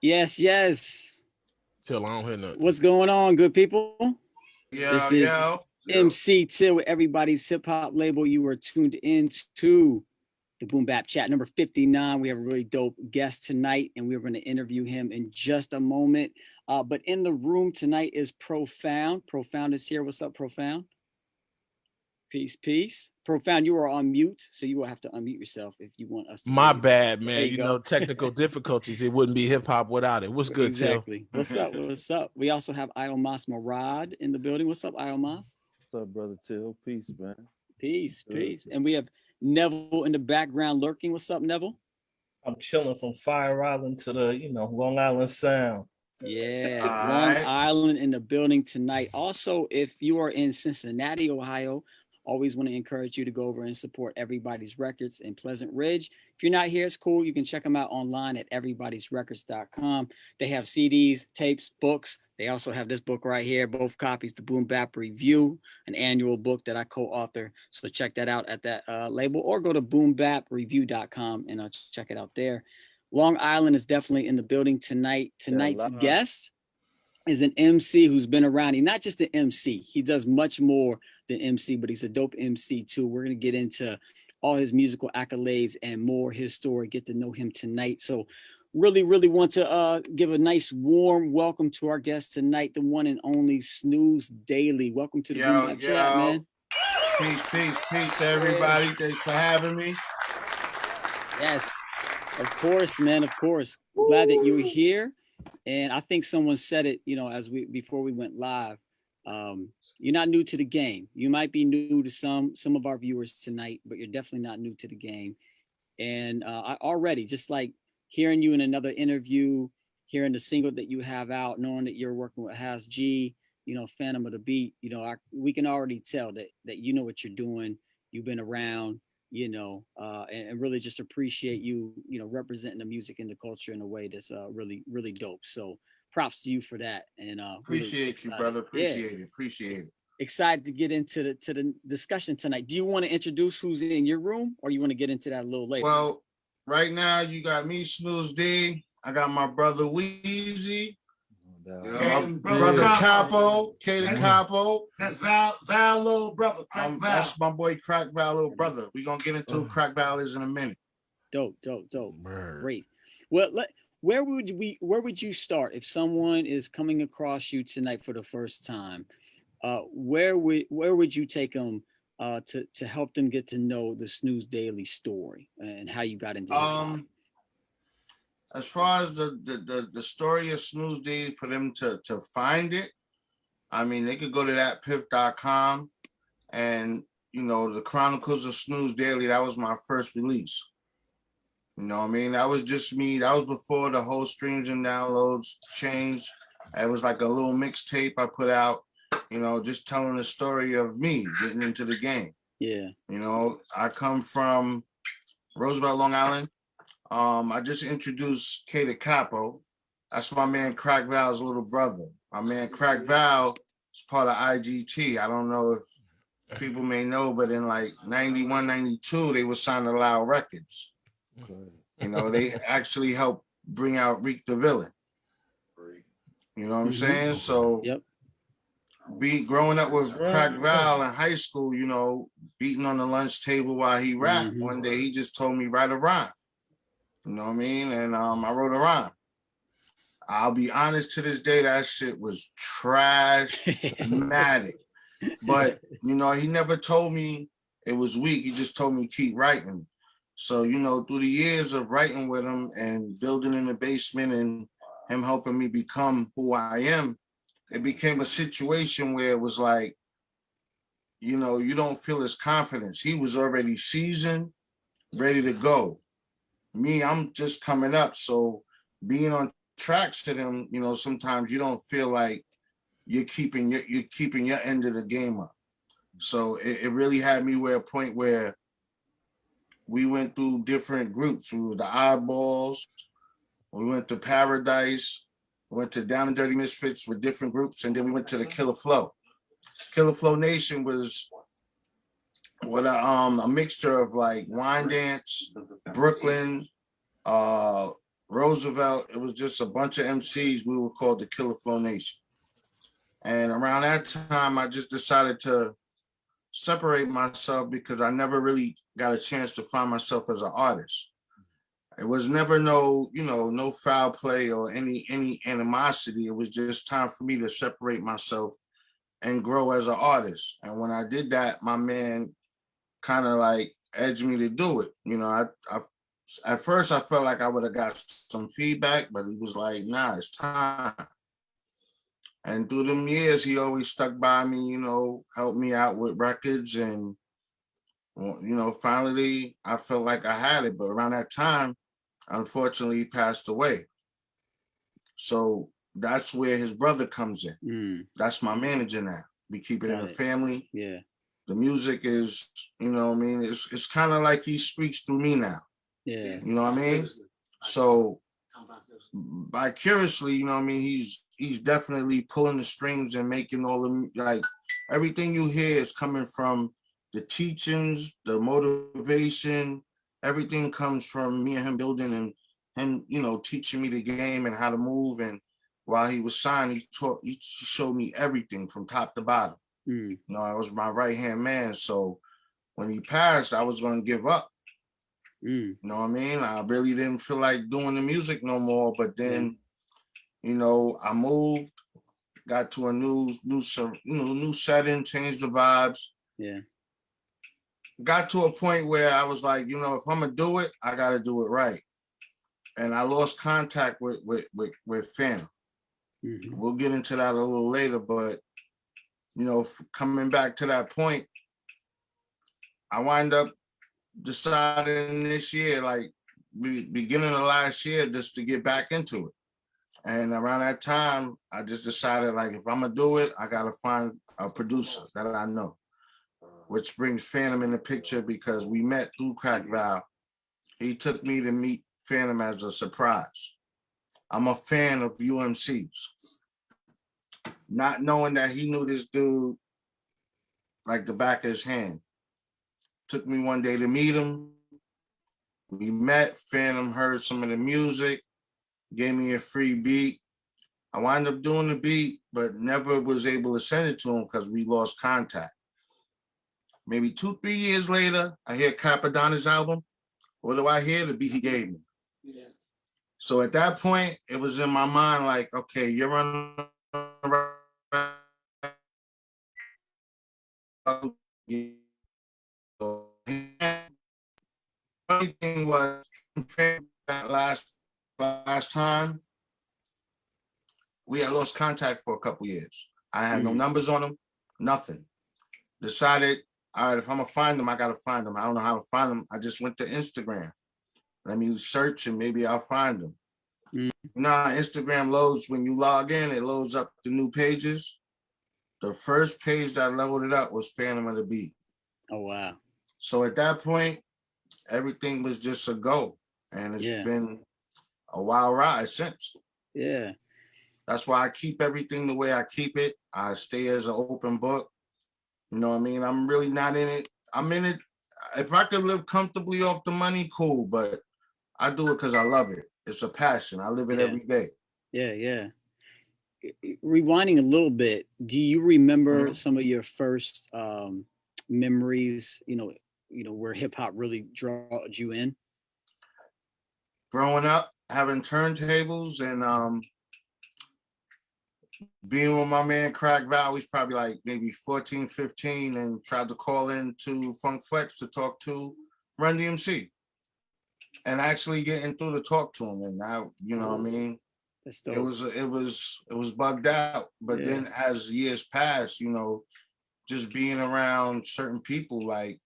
Yes, yes. Till I don't hear nothing. What's going on, good people? This Yo, is yo. MC Till with everybody's hip hop label. You are tuned into the Boom Bap Chat number 59. We have a really dope guest tonight, and we're going to interview him in just a moment. But in the room tonight is Profound. Profound is here. What's up, Profound? Peace, peace. Profound, you are on mute, so you will have to unmute yourself if you want us to. My bad, man. You know, technical difficulties. It wouldn't be hip hop without it. What's good, exactly. Till? What's up? What's up? We also have IOMOS MARAD in the building. What's up, IOMOS? What's up, brother Till? Peace, man. Peace, peace. And we have Neville in the background lurking. What's up, Neville? I'm chilling from Fire Island to the, Long Island Sound. Yeah, Long Island in the building tonight. Also, if you are in Cincinnati, Ohio, always want to encourage you to go over and support Everybody's Records in Pleasant Ridge. If you're not here, it's cool. You can check them out online at everybodysrecords.com. They have CDs, tapes, books. They also have this book right here, both copies, the Boom Bap Review, an annual book that I co-author. So check that out at that label, or go to boombapreview.com and check it out there. Long Island is definitely in the building tonight. Tonight's guest is an MC who's been around. He's not just an MC. He does much more than MC, but he's a dope MC too. We're going to get into all his musical accolades and more, his story, get to know him tonight. So really want to give a nice warm welcome to our guest tonight, the one and only Snooze Daily. Welcome to the Boom Bap Chat, man. Peace to everybody. Thanks for having me. Yes, of course, man, of course. Glad that you're here. And I think someone said it, before we went live. You're not new to the game. You might be new to some of our viewers tonight, but you're definitely not new to the game. And I already, just like hearing you in another interview, hearing the single that you have out, knowing that you're working with Has G, Phantom of the Beat, we can already tell that you know what you're doing. You've been around, and really just appreciate you, representing the music and the culture in a way that's really dope. So props to you for that. And appreciate really you, brother. Appreciate it. Excited to get into the discussion tonight. Do you want to introduce who's in your room, or you want to get into that a little later? Well, right now you got me, Snooze D. I got my brother Weezy. My brother Capo, Kaden Capo. That's Val little brother. That's my boy Crack Val little brother. We're gonna get into who Crack Val is in a minute. Dope. Great. Well, where would you start if someone is coming across you tonight for the first time? Where would you take them to help them get to know the Snooze Daily story and how you got into hip-hop? As far as the story of Snooze Daily, for them to find it, I mean, they could go to thatpiff.com, and the Chronicles of Snooze Daily, that was my first release. You know what I mean? That was just me. That was before the whole streams and downloads changed. It was like a little mixtape I put out, just telling the story of me getting into the game. Yeah. I come from Roosevelt, Long Island. I just introduced Kaden Capo. That's my man Crack Val's little brother. My man Crack Val is part of IGT. I don't know if people may know, but in like 91, 92, they were signed to Loud Records. Okay. They actually helped bring out Reek the Villain. You know what I'm saying? So growing up with Crack Val in high school, beating on the lunch table while he rapped, one day he just told me write a rhyme. You know what I mean? And I wrote a rhyme. I'll be honest, to this day, that shit was trash-matic. But, he never told me it was weak. He just told me keep writing. So, through the years of writing with him and building in the basement and him helping me become who I am, it became a situation where it was like, you don't feel his confidence. He was already seasoned, ready to go. Me, I'm just coming up. So being on tracks to them, sometimes you don't feel like you're keeping your end of the game up. So it really had me where a point where we went through different groups. We were the Oddballs, we went to Paradise, we went to Down and Dirty Misfits with different groups, and then we went to the Killer Flow. Killer Flow Nation was with a mixture of like Wine Dance, Brooklyn, Roosevelt. It was just a bunch of MCs. We were called the Killer Flow Nation. And around that time, I just decided to separate myself because I never really got a chance to find myself as an artist. It was never no, no foul play or any animosity. It was just time for me to separate myself and grow as an artist. And when I did that, my man kind of like edged me to do it. I at first I felt like I would have got some feedback, but he was like, nah, it's time. And through them years, he always stuck by me, helped me out with records. And, finally I felt like I had it. But around that time, unfortunately, he passed away. So that's where his brother comes in. That's my manager now. We keep it in the family. Yeah. The music is, it's kind of like he speaks through me now. Yeah. You know what I mean? So vicariously, he's definitely pulling the strings and making all the, like, everything you hear is coming from the teachings, the motivation. Everything comes from me and him building and him, teaching me the game and how to move. And while he was signed, he showed me everything from top to bottom. I was my right-hand man. So when he passed, I was going to give up. You know what I mean? I really didn't feel like doing the music no more. But then, I moved, got to a new setting, changed the vibes. Yeah. Got to a point where I was like, if I'm gonna do it, I gotta do it right. And I lost contact with Phantom. We'll get into that a little later, but coming back to that point, I wind up deciding this year, like beginning of last year, just to get back into it. And around that time, I just decided, like, if I'm gonna do it, I gotta find a producer that I know. Which brings Phantom in the picture because we met through Crack Val. He took me to meet Phantom as a surprise. I'm a fan of UMCs. Not knowing that he knew this dude like the back of his hand. Took me one day to meet him. We met, Phantom heard some of the music, gave me a free beat. I wound up doing the beat, but never was able to send it to him because we lost contact. Maybe 2-3 years later, I hear Capadonna's album. What do I hear? The beat he gave me. Yeah. So at that point, it was in my mind like, okay, you're running around. Funny thing was, that last time, we had lost contact for a couple years. I had no numbers on him, nothing. Decided, all right, if I'm gonna find them, I gotta find them. I don't know how to find them. I just went to Instagram. Let me search and maybe I'll find them. Instagram loads, when you log in, it loads up the new pages. The first page that loaded up was Phantom of the Beat. Oh, wow. So at that point, everything was just a go. And it's been a wild ride since. Yeah. That's why I keep everything the way I keep it. I stay as an open book. You know what I mean? I'm really not in it. I'm in it. If I could live comfortably off the money, cool. But I do it because I love it. It's a passion. I live it every day. Yeah. Rewinding a little bit, do you remember some of your first memories, where hip hop really drew you in? Growing up, having turntables and being with my man Crack Val, he's probably like maybe 14, 15, and tried to call in to Funk Flex to talk to Run DMC. And actually getting through to talk to him. And now, you know what I mean? It was bugged out. But then as years passed, just being around certain people, like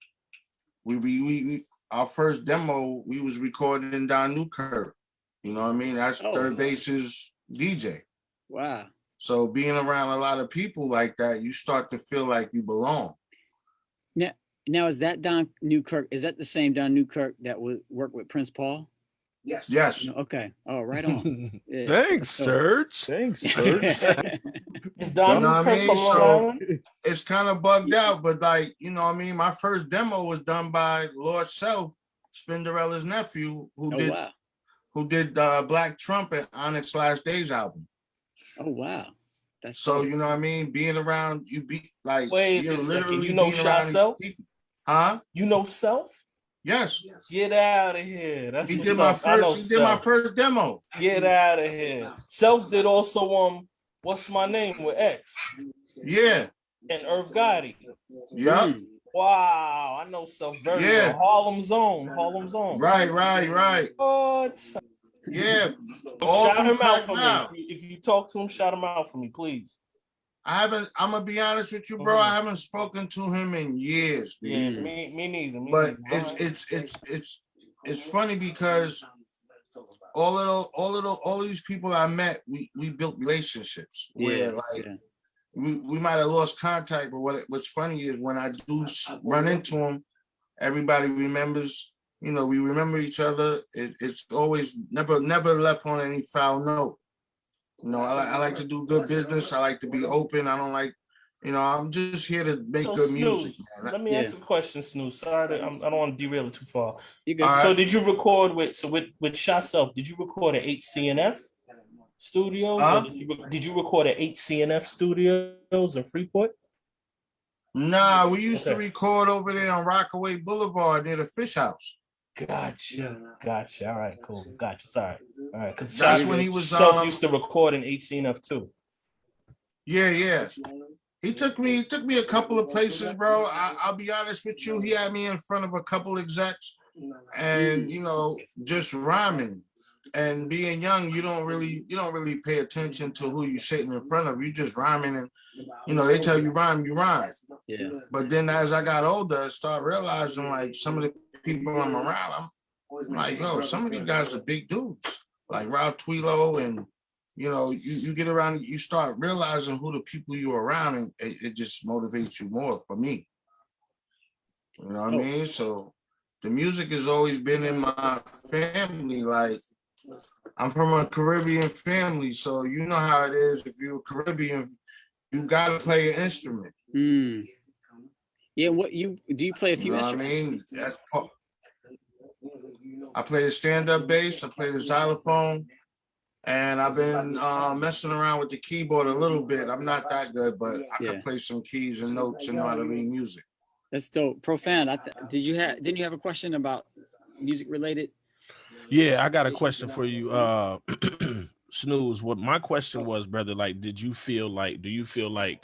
we our first demo, we was recording in Don Newkirk. You know what I mean? That's Third Base's DJ. Wow. So being around a lot of people like that, you start to feel like you belong. Now is that Don Newkirk? Is that the same Don Newkirk that would work with Prince Paul? Yes. Okay. Oh, right on. Thanks, Serge. Thanks, Serge. It's Don Newkirk from Long Island. It's kind of bugged out, but like, you know what I mean? My first demo was done by Lord Self, Spinderella's nephew, who who did Black Trumpet on Onyx Last Days album. Oh wow, that's So dope. you know what I mean? Being around, you be like, Wait you're a second. literally You know being Shy around these Self? people. Huh? You know Self? Yes. Get out of here. That's He what's did my up. I know first. He did my Self. first demo. Get out of here. Self did also What's My Name with X Yeah. and Irv Gotti. Yep. Mm. Wow, I know Self very Yeah. well. Harlem Zone. Harlem Zone. Right. What? Yeah. All Shout through him out Crack for Now. me. If you talk to him, shout him out for me, please. I'm gonna be honest with you, bro. I haven't spoken to him in years, dude. Yeah, me neither. But neither. it's funny because all of these people I met, we built relationships where we might have lost contact, but what's funny is when I do run into them, everybody remembers. You know, we remember each other. It's always never left on any foul note. You know, I like to do good business. I like to be open. I don't like, I'm just here to make good music. Man. Let me ask a question, Snooze. Sorry, I don't want to derail it too far. You good? So did you record with Shy Self? Did you record at 8CNF Studios? Or did you record at 8CNF Studios in Freeport? Nah, we used to record over there on Rockaway Boulevard near the Fish House. Gotcha. All right, cool. Gotcha. Sorry. All right, because that's when he was Self used to record in 8CNF too. Yeah. He took me a couple of places, bro. I'll be honest with you. He had me in front of a couple execs, and just rhyming. And being young, you don't really pay attention to who you're sitting in front of. You just rhyming, and they tell you rhyme, you rhyme. Yeah. But then as I got older, I started realizing like some of the people I'm around, I'm like, yo, some of these guys are big dudes, like Rob Twilo, and you get around, you start realizing who the people you're around, and it just motivates you more. For me, you know what I mean? So the music has always been in my family. Like, I'm from a Caribbean family, so you know how it is. If you're Caribbean, you gotta play an instrument. Yeah, do you play a few instruments? I mean, I play the stand-up bass, I play the xylophone, and I've been messing around with the keyboard a little bit. I'm not that good, but I can play some keys and notes and know how to read music. That's dope. Profound. Didn't you have a question about music related? Yeah, I got a question for you, Snooze. What my question was, brother, like, do you feel like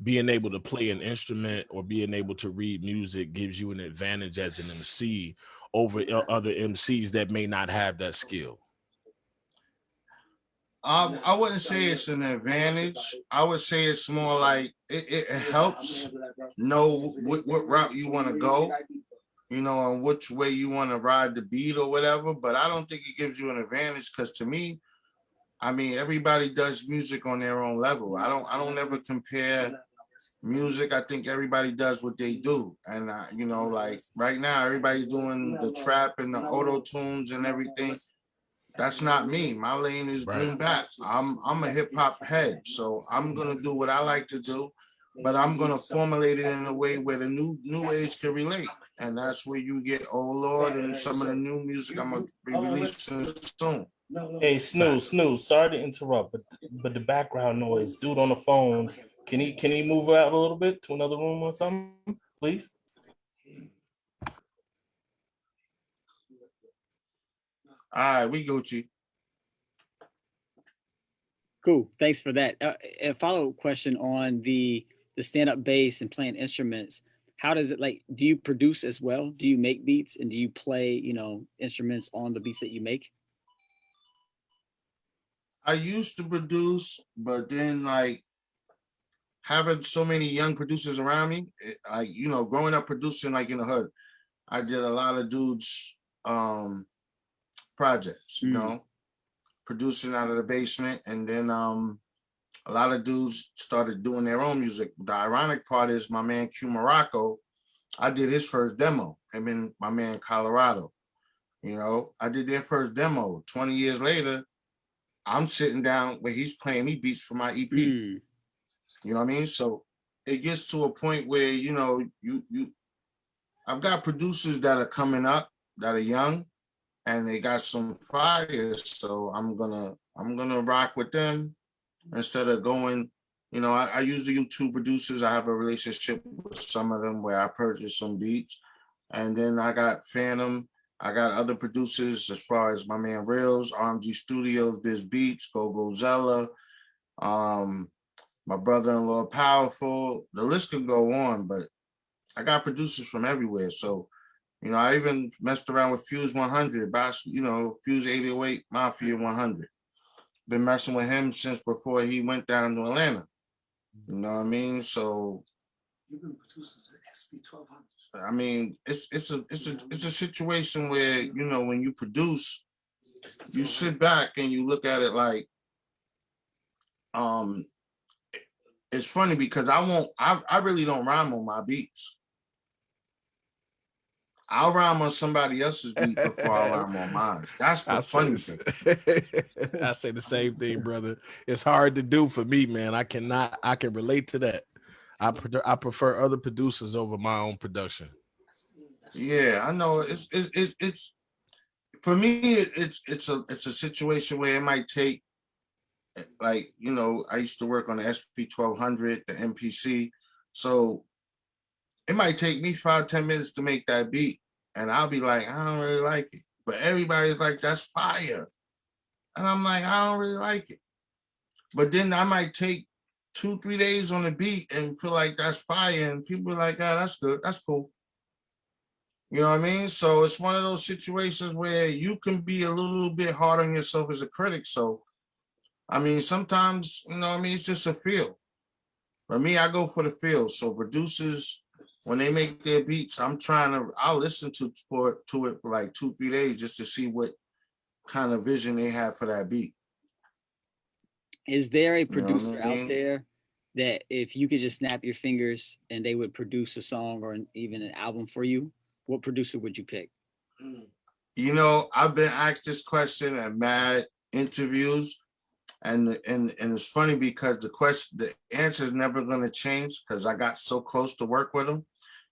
being able to play an instrument or being able to read music gives you an advantage as an MC over other MCs that may not have that skill? I wouldn't say it's an advantage. I would say it's more like it helps know what route you want to go, and which way you want to ride the beat or whatever. But I don't think it gives you an advantage, because to me, I mean, everybody does music on their own level. I don't ever compare music. I think everybody does what they do. And like right now, everybody's doing the trap and the auto tunes and everything. That's not me. My lane is boom bap. I'm a hip hop head, so I'm gonna do what I like to do, but I'm gonna formulate it in a way where the new age can relate. And that's where you get Oh Lord and some of the new music I'm gonna be releasing soon. Hey, Snooze. Sorry to interrupt, but the background noise, dude on the phone. Can he move out a little bit to another room or something, please? All right, we Gucci. Cool. Thanks for that. A follow-up question on the stand-up bass and playing instruments. How does it, like, do you produce as well? Do you make beats, and do you play, instruments on the beats that you make? I used to produce, but then like having so many young producers around me, growing up producing like in the hood, I did a lot of dudes projects, producing out of the basement, and then a lot of dudes started doing their own music. The ironic part is my man Q Morocco, I did his first demo. Him and my man Colorado, I did their first demo. 20 years later, I'm sitting down where he's playing me beats for my EP. You know what I mean? So it gets to a point where, I've got producers that are coming up that are young, and they got some fire. So I'm gonna rock with them instead of going. You know, I use the YouTube producers. I have a relationship with some of them where I purchase some beats, and then I got Phantom. I got other producers as far as my man Reels, RMG Studios, Biz Beats, Go Gozella, my brother-in-law Powerful. The list could go on, but I got producers from everywhere. So, you know, I even messed around with Fuse 100, you know, Fuse 808, Mafia 100. Been messing with him since before he went down to Atlanta. You know what I mean? So You've been producing SP 1200. I mean, it's a situation where, you know, when you produce, you sit back and you look at it like, it's funny because I really don't rhyme on my beats. I'll rhyme on somebody else's beat before I rhyme on mine. That's the funny thing. I say the same thing, brother. It's hard to do for me, man. I can relate to that. I prefer other producers over my own production. Yeah, I know. It's for me. It's a situation where it might take, like, you know, I used to work on the SP 1200, the MPC, so it might take me 5-10 minutes to make that beat, and I'll be like, I don't really like it, but everybody's like, that's fire, and I'm like, I don't really like it, but then I might take 2-3 days on the beat and feel like that's fire, and people are like, oh, that's good, that's cool. You know what I mean? So it's one of those situations where you can be a little bit hard on yourself as a critic. So, I mean, sometimes, you know what I mean, it's just a feel. For me, I go for the feel. So producers, when they make their beats, I'll listen to it for like 2-3 days just to see what kind of vision they have for that beat. Is there a You know what I producer mean? out there that if you could just snap your fingers and they would produce a song or even an album for you, what producer would you pick? You know, I've been asked this question at mad interviews, and it's funny because the answer is never going to change because I got so close to work with him.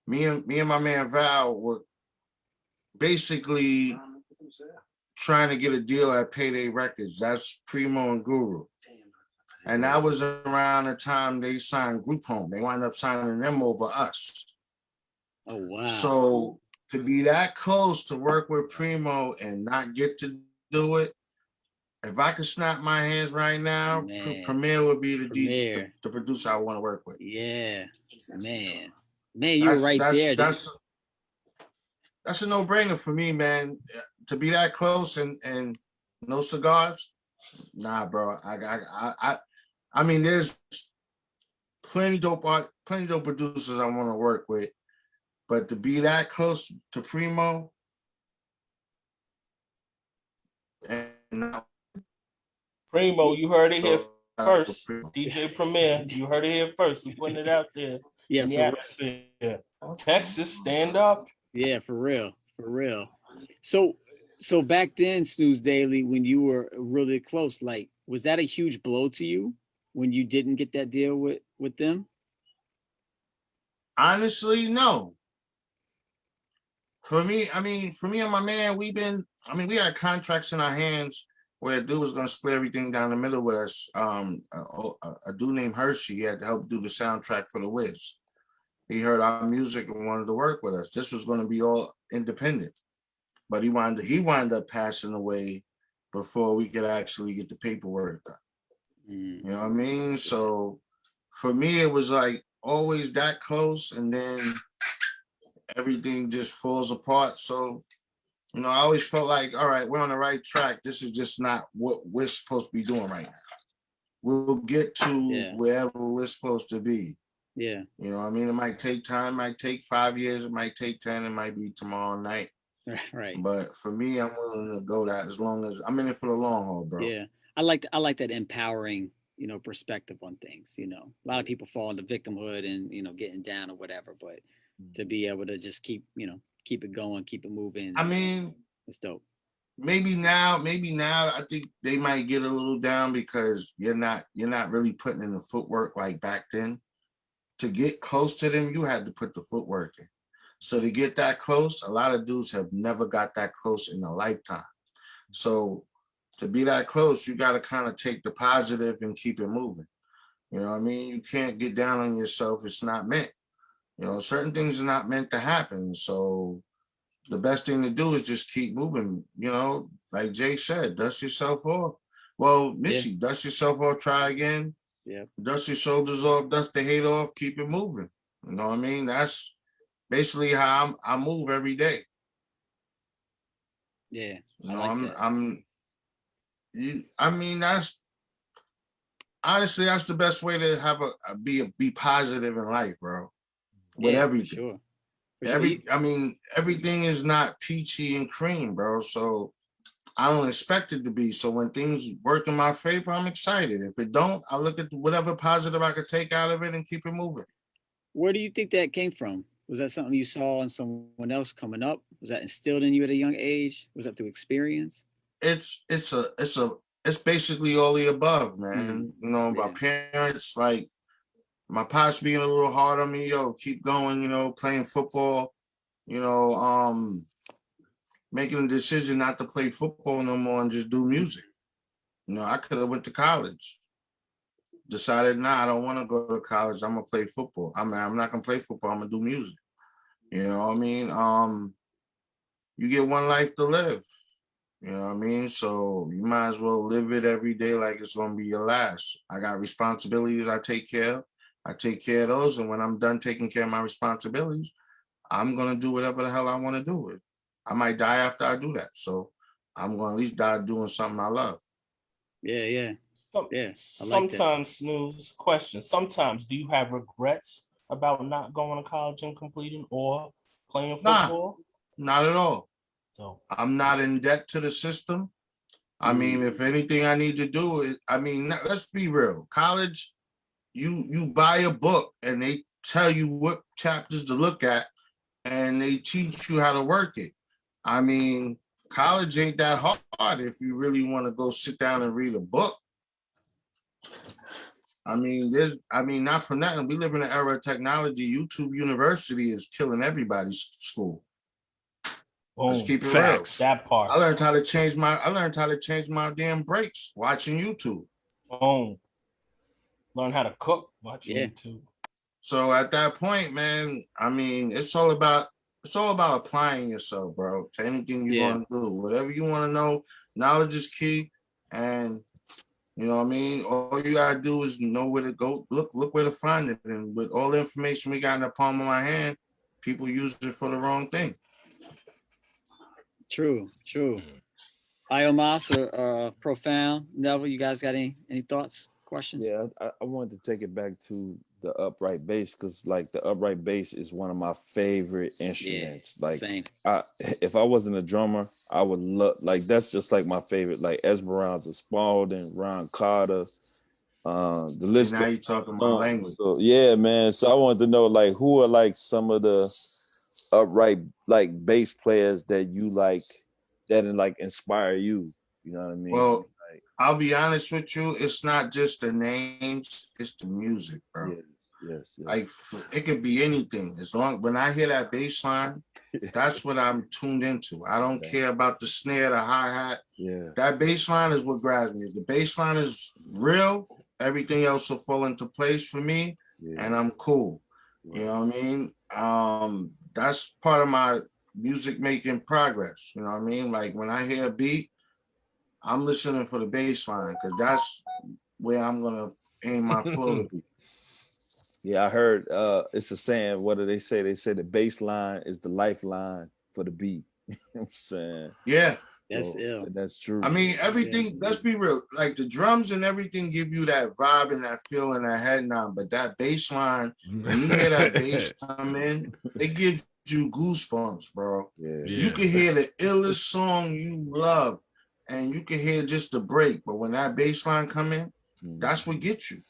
Me and my man Val were basically trying to get a deal at Payday Records. That's Primo and Guru. And that was around the time they signed Group Home. They wound up signing them over us. Oh, wow. So to be that close to work with Primo and not get to do it, if I could snap my hands right now, Premier would be the DJ, the producer I want to work with. Yeah, man, you were right there. That's a no-brainer for me, man. To be that close and no cigars, nah, bro. I mean, there's plenty dope producers I want to work with, but to be that close to Primo, and Primo, you heard it here first. DJ Premier, you heard it here first. We putting it out there in the atmosphere. Texas, stand up. Yeah, for real, for real. So back then, Snooze Daily, when you were really close, like, was that a huge blow to you when you didn't get that deal with them? Honestly, no. For me and my man, we had contracts in our hands where a dude was gonna split everything down the middle with us. A dude named Hershey, he had to help do the soundtrack for The Wiz. He heard our music and wanted to work with us. This was gonna be all independent, but he wound up passing away before we could actually get the paperwork done. You know what I mean? So for me, it was like always that close, and then everything just falls apart. So, you know, I always felt like, all right, we're on the right track. This is just not what we're supposed to be doing right now. We'll get to wherever we're supposed to be. Yeah. You know what I mean? It might take time, it might take 5 years, it might take 10, it might be tomorrow night. Right. But for me, I'm willing to go that as long as I'm in it for the long haul, bro. Yeah. I like that empowering, you know, perspective on things. You know, a lot of people fall into victimhood and, you know, getting down or whatever, but to be able to just keep it going, keep it moving. I mean, it's dope. Maybe now I think they might get a little down because you're not really putting in the footwork like back then. To get close to them, you had to put the footwork in. So to get that close, a lot of dudes have never got that close in a lifetime. So to be that close, you got to kind of take the positive and keep it moving. You know what I mean? You can't get down on yourself. It's not meant. You know, certain things are not meant to happen. So the best thing to do is just keep moving. You know, like Jake said, dust yourself off. Well, Missy, dust yourself off, try again. Yeah. Dust your shoulders off, dust the hate off, keep it moving. You know what I mean? That's basically how I move every day. Yeah. You I know, like that. I mean, that's honestly, that's the best way to have be positive in life, bro. With everything. Sure. Sure. I mean, everything is not peachy and cream, bro. So I don't expect it to be. So when things work in my favor, I'm excited. If it don't, I look at whatever positive I could take out of it and keep it moving. Where do you think that came from? Was that something you saw in someone else coming up? Was that instilled in you at a young age? Was that through experience? It's basically all the above, man. You know, my parents, like my pops being a little hard on me, yo, keep going, you know, playing football, you know, making a decision not to play football no more and just do music. You know, I could have went to college. Decided, nah, I don't want to go to college. I'm gonna play football. I'm not gonna play football. I'm gonna do music. You know what I mean? You get one life to live. You know what I mean? So you might as well live it every day like it's gonna be your last. I got responsibilities I take care of. I take care of those, and when I'm done taking care of my responsibilities, I'm gonna do whatever the hell I want to do with it. I might die after I do that. So I'm gonna at least die doing something I love. Yeah. Sometimes, Snooze, question. Sometimes, do you have regrets about not going to college and completing or playing football? Nah, not at all. So I'm not in debt to the system. I mean, if anything I need to do is, I mean, let's be real. College, you buy a book and they tell you what chapters to look at and they teach you how to work it. I mean, college ain't that hard if you really want to go sit down and read a book. I mean, not for nothing. We live in an era of technology. YouTube University is killing everybody's school. Let's keep it real. That part. I learned how to change my damn brakes watching YouTube. Learn how to cook watching YouTube. So at that point, man, I mean, it's all about applying yourself, bro, to anything you're gonna do. Whatever you want to know, knowledge is key. And you know what I mean? All you gotta do is know where to go, look where to find it. And with all the information we got in the palm of my hand, people use it for the wrong thing. True. IOMOS or Profound, Neville, you guys got any thoughts, questions? Yeah, I wanted to take it back to the upright bass because like the upright bass is one of my favorite instruments. Like same. If I wasn't a drummer, I would love, like, that's just like my favorite, like Esperanza Spalding, Ron Carter, the list. Now you're talking my language. So yeah, man. So I wanted to know, like, who are like some of the upright like bass players that you like that like inspire you? You know what I mean? Well, I'll be honest with you, it's not just the names, it's the music, bro. Yes. Like it could be anything. When I hear that bass line, that's what I'm tuned into. I don't care about the snare, the hi-hat. Yeah. That bass line is what grabs me. If the bass line is real, everything else will fall into place for me, and I'm cool. Right. You know what I mean? That's part of my music making progress. You know what I mean? Like when I hear a beat, I'm listening for the bass line because that's where I'm gonna aim my flow to be. Yeah, I heard it's a saying. What do they say? They say the bass line is the lifeline for the beat. You know what I'm saying? Yeah. That's ill. That's true. I mean, everything, let's be real, like the drums and everything give you that vibe and that feel and that head nod, but that bass line, when you hear that bass come in, it gives you goosebumps, bro. Yeah. You can hear the illest song you love and you can hear just the break, but when that bass line come in, that's what gets you.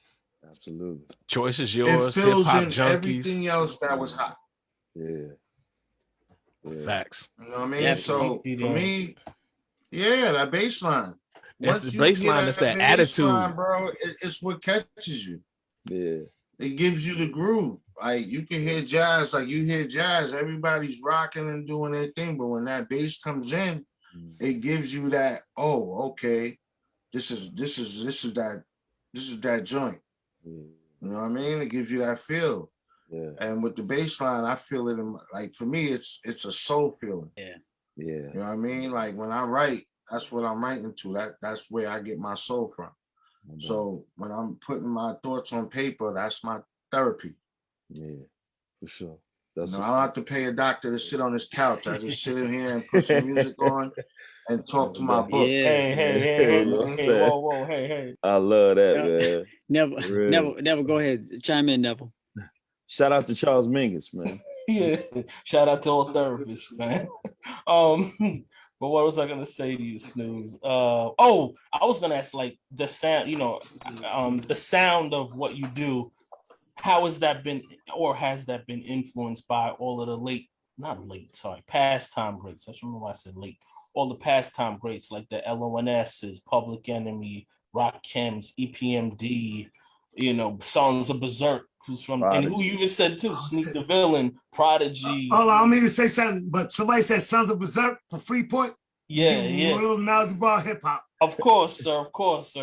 Absolutely. Choice is yours. It fills Hip-hop in junkies. everything else that was hot. Yeah. Facts. You know what I mean? Yeah, so for me, that bass line. It's the bass line. It's that attitude, line, bro. It's what catches you. Yeah. It gives you the groove. Like you can hear jazz, like you hear jazz, everybody's rocking and doing their thing. But when that bass comes in, it gives you that, oh, okay, this is that joint. You know what I mean? It gives you that feel. Yeah. And with the bass line, I feel it in like, for me, it's a soul feeling. Yeah. You know what I mean? Like when I write, that's what I'm writing to. That's where I get my soul from. So when I'm putting my thoughts on paper, that's my therapy. Yeah, for sure. I don't have to pay a doctor to sit on his couch. I just sit in here and put some music on and talk to my book. Hey, whoa, hey. I love that, man. Neville, go ahead. Chime in, Neville. Shout out to Charles Mingus, man. Yeah, shout out to all therapists, man. But what was I gonna say to you, Snooze? I was gonna ask, like, the sound, the sound of what you do. How has that been, or has that been influenced by all of the pastime greats? I don't know why I said late. All the pastime greats like the LONS's, Public Enemy, Rakim's, EPMD, Sons of Berserk, who's from, Prodigy. And who you even said too, Sneak the Villain, Prodigy. Allow me to say something, but somebody said Sons of Berserk for Freeport. Yeah. Real knowledgeable about hip hop. Of course, sir,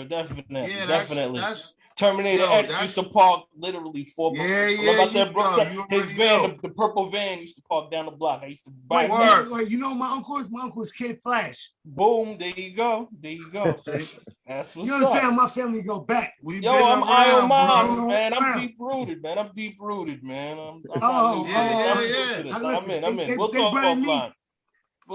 definitely. Yeah, definitely. That's Terminator X used to park literally 4 blocks. Like I said, Brooks, his van, the purple van, used to park down the block. I used to buy it. Wait, you know my uncle is Kid Flash. Boom, there you go. That's what's you understand? My family go back. I'm IOMOS, man. I'm deep rooted, man. I'm in. We'll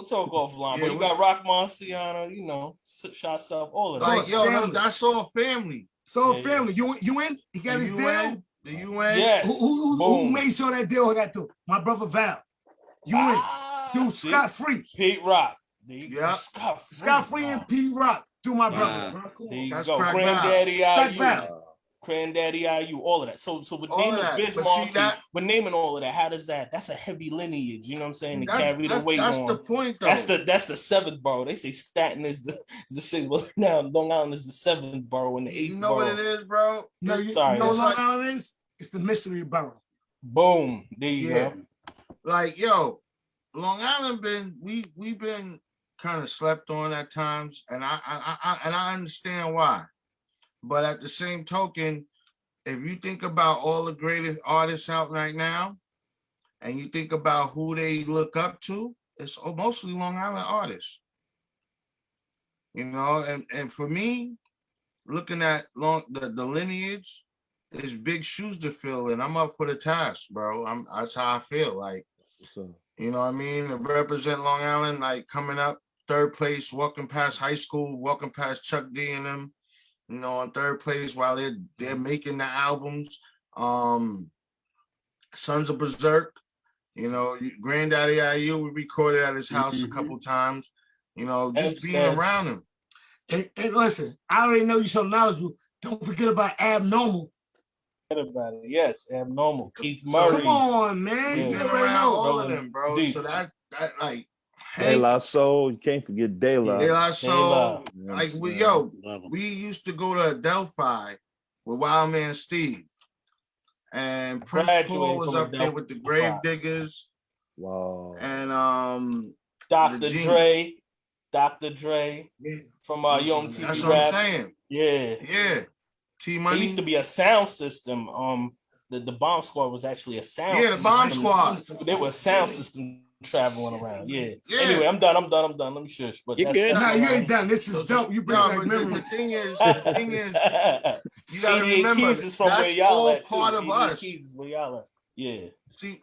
talk offline. But you got Rock Marciano, Shot Self, all of that. Like, that's all family. So family, you in? He got his deal. The UN. Yes. Who made sure that deal got through? My brother Val. You in? Dude, Scott Free. Pete Rock. Yeah. Scott Free and Pete Rock. Do my brother. There you go. Granddaddy IU. Granddaddy IU, all of that. So with naming Biz Markie, with naming all of that, how does that? That's a heavy lineage, you know what I'm saying? To carry the weight on. That's the point, though. That's the 7th borough. They say Staten is the 6th. Well, now Long Island is the 7th borough and the 8th. You know what it is, bro? No, Long Island is? It's the mystery borough. Boom. There you go. Like, Long Island we've been kind of slept on at times, and I understand why. But at the same token, if you think about all the greatest artists out right now, and you think about who they look up to, it's mostly Long Island artists. And for me, looking at the lineage, is big shoes to fill, and I'm up for the task, bro. That's how I feel. Like, you know what I mean? To represent Long Island, like coming up 3rd place, walking past high school, walking past Chuck D and them. On 3rd place while they're making the albums. Sons of Berserk, Granddaddy IU, we recorded at his house a couple times, just being around him. And listen, I already know you're so knowledgeable. Don't forget about Abnormal. Yes, Abnormal. Keith Murray. Come on, man. You around all of them, bro. Deep. So that like, De La Soul, you can't forget De La. De La Soul. Like, we used to go to Adelphi with Wild Man Steve. And Prince Paul was up there with the Grave Diggers. Wow. And Dr. Dre from IOMOS. That's what I'm saying. Yeah. T-Money. It used to be a sound system. The Bomb Squad was actually a sound system. The Bomb Squad. They were a sound system traveling around. Yeah. Anyway, I'm done. Let me shush. But you're good. No, you ain't done. This is dope. You bring back memories. The thing is, you gotta remember that's all part of us. Yeah. See,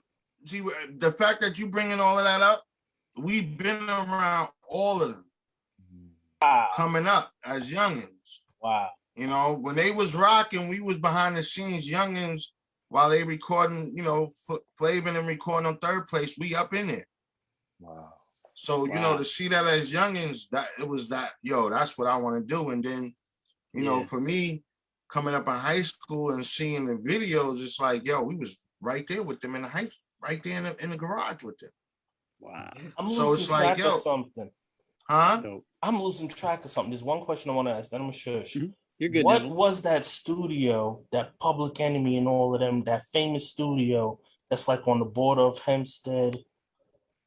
the fact that you bringing all of that up, we've been around all of them. Wow. Coming up as youngins. Wow. When they was rocking, we was behind the scenes youngins while they recording, Flavin and recording on 3rd place. We up in there. Wow. So, to see that as youngins, that's what I want to do. And then, for me, coming up in high school and seeing the videos, it's like, we was right there with them in the right there in the garage with them. Wow. I'm losing track of something. Huh? I'm losing track of something. There's one question I want to ask, then I'm shush. Mm-hmm. You're good. What was that studio, that Public Enemy and all of them, that famous studio that's like on the border of Hempstead?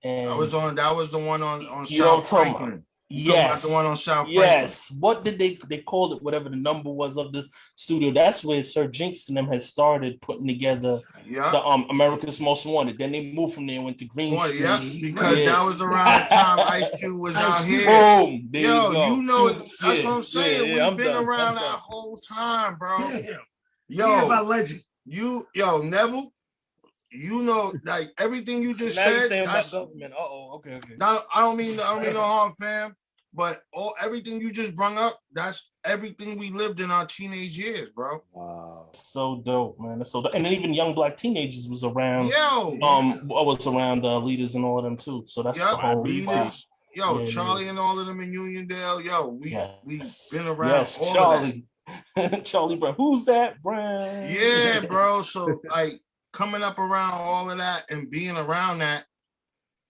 And that was the one on South Franklin. You talking about the one on South Yes. What did they called it? Whatever the number was of this studio. That's where Sir Jinx and them had started putting together the America's Most Wanted. Then they moved from there and went to Green Street. Yeah, because that was around the time Ice Cube was out here. Boom. There Yo, you go. you know that's what I'm saying. We've been around that whole time, bro. Damn. Yo, about legend. Neville. You know, like everything you just now said. Saying about government. Okay. Now, I don't mean no harm, fam. But everything you just brung up, that's everything we lived in our teenage years, bro. Wow. So dope, man. That's so dope. And then even young black teenagers was around. Yo, was around leaders and all of them too. So that's the whole leaders. Yo, Charlie and all of them in Uniondale. Yo, we've been around. Yes, all Charlie. Of that. Charlie Brown. Who's that, Brown? Yeah, bro. So like coming up around all of that and being around that,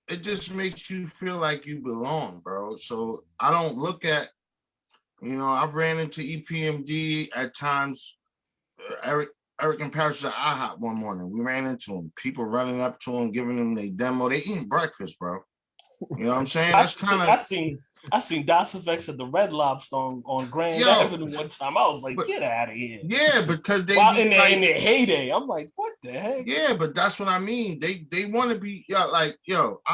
it just makes you feel like you belong, bro. So I don't look at, I've ran into EPMD at times. Eric and Paris at IHOP one morning. We ran into him. People running up to him, giving them their demo. They eating breakfast, bro. You know what I'm saying? That's kind of. I seen Das Effects at the Red Lobster on Grand Avenue one time. I was like, get out of here. Yeah, because they in their heyday. I'm like, what the heck? Yeah, but that's what I mean. They want to be I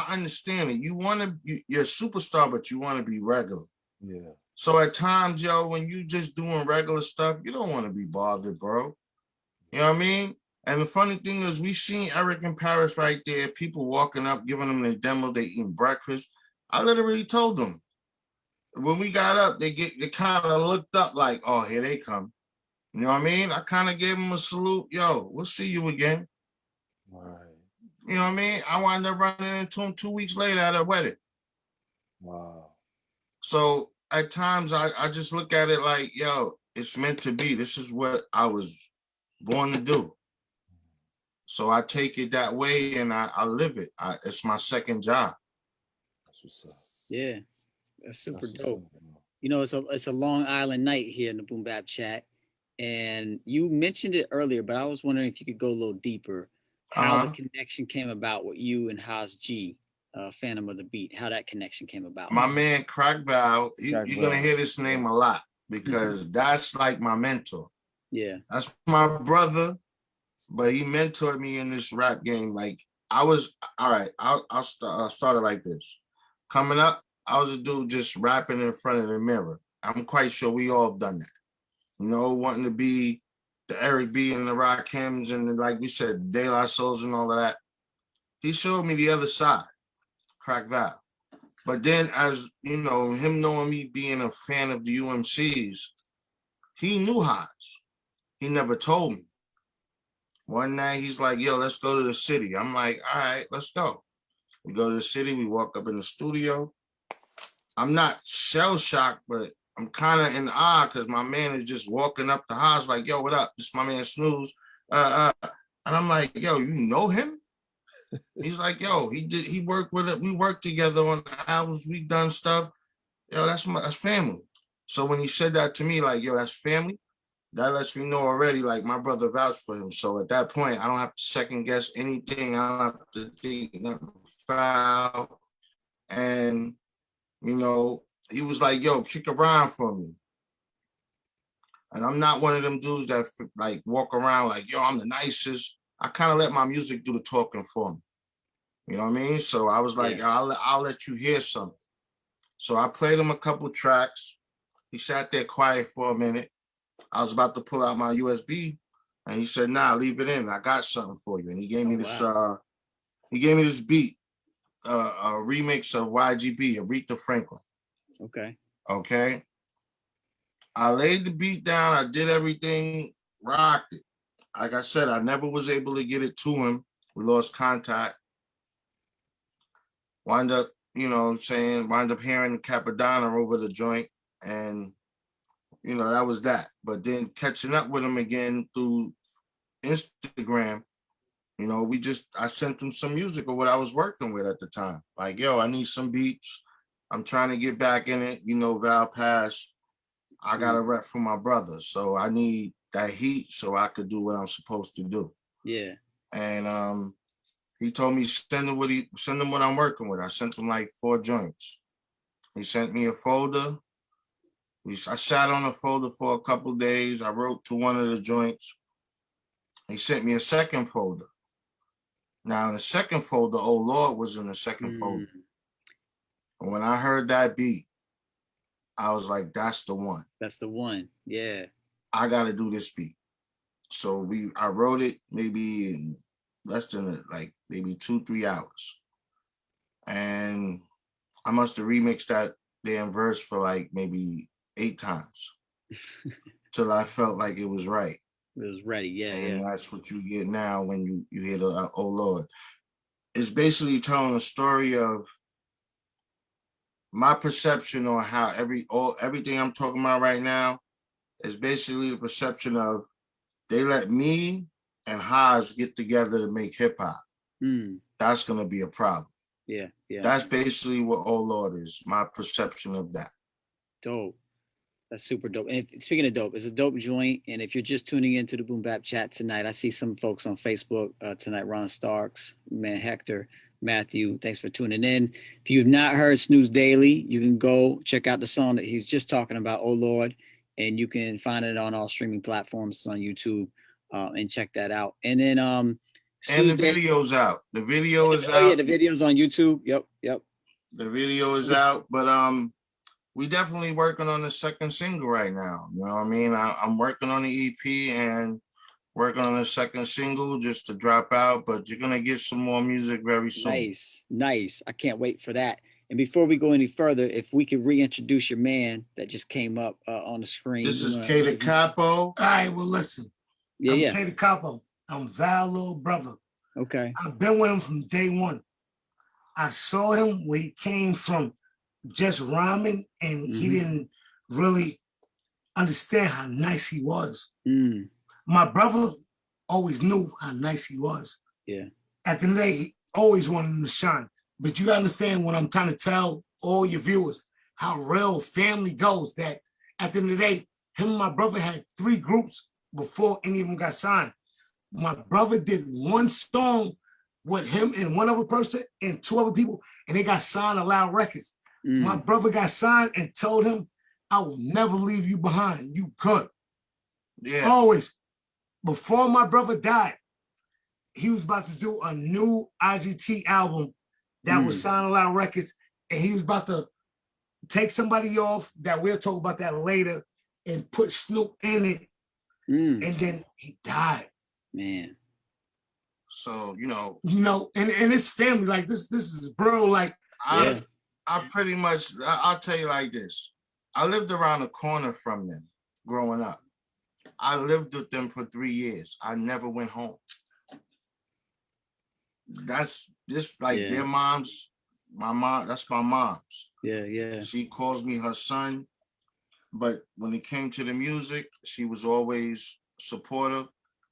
understand it. You want to you're a superstar, but you want to be regular. Yeah. So at times, when you just doing regular stuff, you don't want to be bothered, bro. You know what I mean? And the funny thing is, we seen Eric in Paris right there, people walking up, giving them their demo, they eating breakfast. I literally told them. When we got up, they kind of looked up like, oh, here they come. You know what I mean? I kind of gave them a salute. Yo, we'll see you again. Right. You know what I mean? I wound up running into him 2 weeks later at a wedding. Wow. So at times I just look at it like, yo, it's meant to be. This is what I was born to do. So I take it that way and I live it. It's my second job. That's what's up. Yeah. That's super dope. It's a Long Island night here in the Boom Bap Chat, and you mentioned it earlier, but I was wondering if you could go a little deeper. How the connection came about with you and Haas G, Phantom of the Beat. How that connection came about. My man Crack Val, you're gonna hear this name a lot because that's like my mentor. Yeah, that's my brother, but he mentored me in this rap game. Like I was all right. I'll start it like this. Coming up, I was a dude just rapping in front of the mirror. I'm quite sure we all have done that. Wanting to be the Eric B and the Rakims and like we said, De La Souls and all of that. He showed me the other side, Crack Val. But then as, him knowing me being a fan of the UMCs, he knew Haas. He never told me. One night he's like, yo, let's go to the city. I'm like, all right, let's go. We go to the city, we walk up in the studio. I'm not shell-shocked, but I'm kind of in awe because my man is just walking up the house like, yo, what up? This is my man Snooze. And I'm like, yo, you know him? He's like, yo, he worked with it. We worked together on albums. We done stuff. Yo, that's family. So when he said that to me, like, yo, that's family, that lets me know already, like, my brother vouched for him. So at that point, I don't have to second guess anything. I don't have to think nothing foul. And he was like, yo, kick around for me. And I'm not one of them dudes that like walk around like, yo, I'm the nicest. I kind of let my music do the talking for me. You know what I mean? So I was like, I'll let you hear something. So I played him a couple tracks. He sat there quiet for a minute. I was about to pull out my USB and he said, nah, leave it in. I got something for you. And he gave me this beat. A remix of YGB, Aretha Franklin. Okay. I laid the beat down. I did everything, rocked it. Like I said, I never was able to get it to him. We lost contact. Wind up hearing Capadonna over the joint. And, that was that. But then catching up with him again through Instagram, I sent him some music of what I was working with at the time. Like, yo, I need some beats. I'm trying to get back in it. Val Pass. I got a rep for my brother. So I need that heat so I could do what I'm supposed to do. Yeah. And he told me send him what I'm working with. I sent him like 4 joints. He sent me a folder. I sat on the folder for a couple days. I wrote to one of the joints. He sent me a second folder. Now in the second folder, Oh Lord was in the second folder. And when I heard that beat, I was like, that's the one. That's the one. Yeah. I gotta do this beat. So I wrote it maybe in less than like maybe 2-3 hours. And I must have remixed that damn verse for like maybe 8 times till I felt like it was right. It was ready. Yeah. And that's what you get now when you hear the Oh Lord. It's basically telling a story of my perception on how everything I'm talking about right now is basically the perception of they let me and Haas get together to make hip hop. That's gonna be a problem. Yeah. That's basically what Oh Lord is, my perception of that. Dope. That's super dope. And speaking of dope, it's a dope joint. And if you're just tuning into the Boom Bap Chat tonight, I see some folks on Facebook tonight, Ron Starks, man, Hector, Matthew, thanks for tuning in. If you've not heard Snooze Daily, you can go check out the song that he's just talking about, Oh Lord, and you can find it on all streaming platforms. It's on YouTube, and check that out. And then and the video's out. The video is out. Oh yeah, the video's on YouTube. Yep. The video is out, but we definitely working on the second single right now. You know what I mean? I'm working on the EP and working on the second single just to drop out, but you're gonna get some more music very soon. Nice. I can't wait for that. And before we go any further, if we could reintroduce your man that just came up on the screen. This is K the Capo. All right, well, listen. Yeah. I'm K the Capo. I'm Val's little brother. Okay. I've been with him from day one. I saw him where he came from, just rhyming, and he didn't really understand how nice he was. My brother always knew how nice he was. Yeah. At the end of the day, he always wanted him to shine. But you understand what I'm trying to tell all your viewers, how real family goes, that at the end of the day, him and my brother had 3 groups before any of them got signed. My brother did one song with him and one other person and 2 other people, and they got signed to Loud Records. My brother got signed and told him, I will never leave you behind. You good. Yeah. Always. Before my brother died, he was about to do a new IGT album that was signed to Loud Records, and he was about to take somebody off, that we'll talk about that later, and put Snoop in it, and then he died. Man. So, and his family, like this is bro, like I pretty much, I'll tell you like this. I lived around the corner from them growing up. I lived with them for 3 years. I never went home. That's just like their moms, my mom, that's my mom's. Yeah. She calls me her son. But when it came to the music, she was always supportive,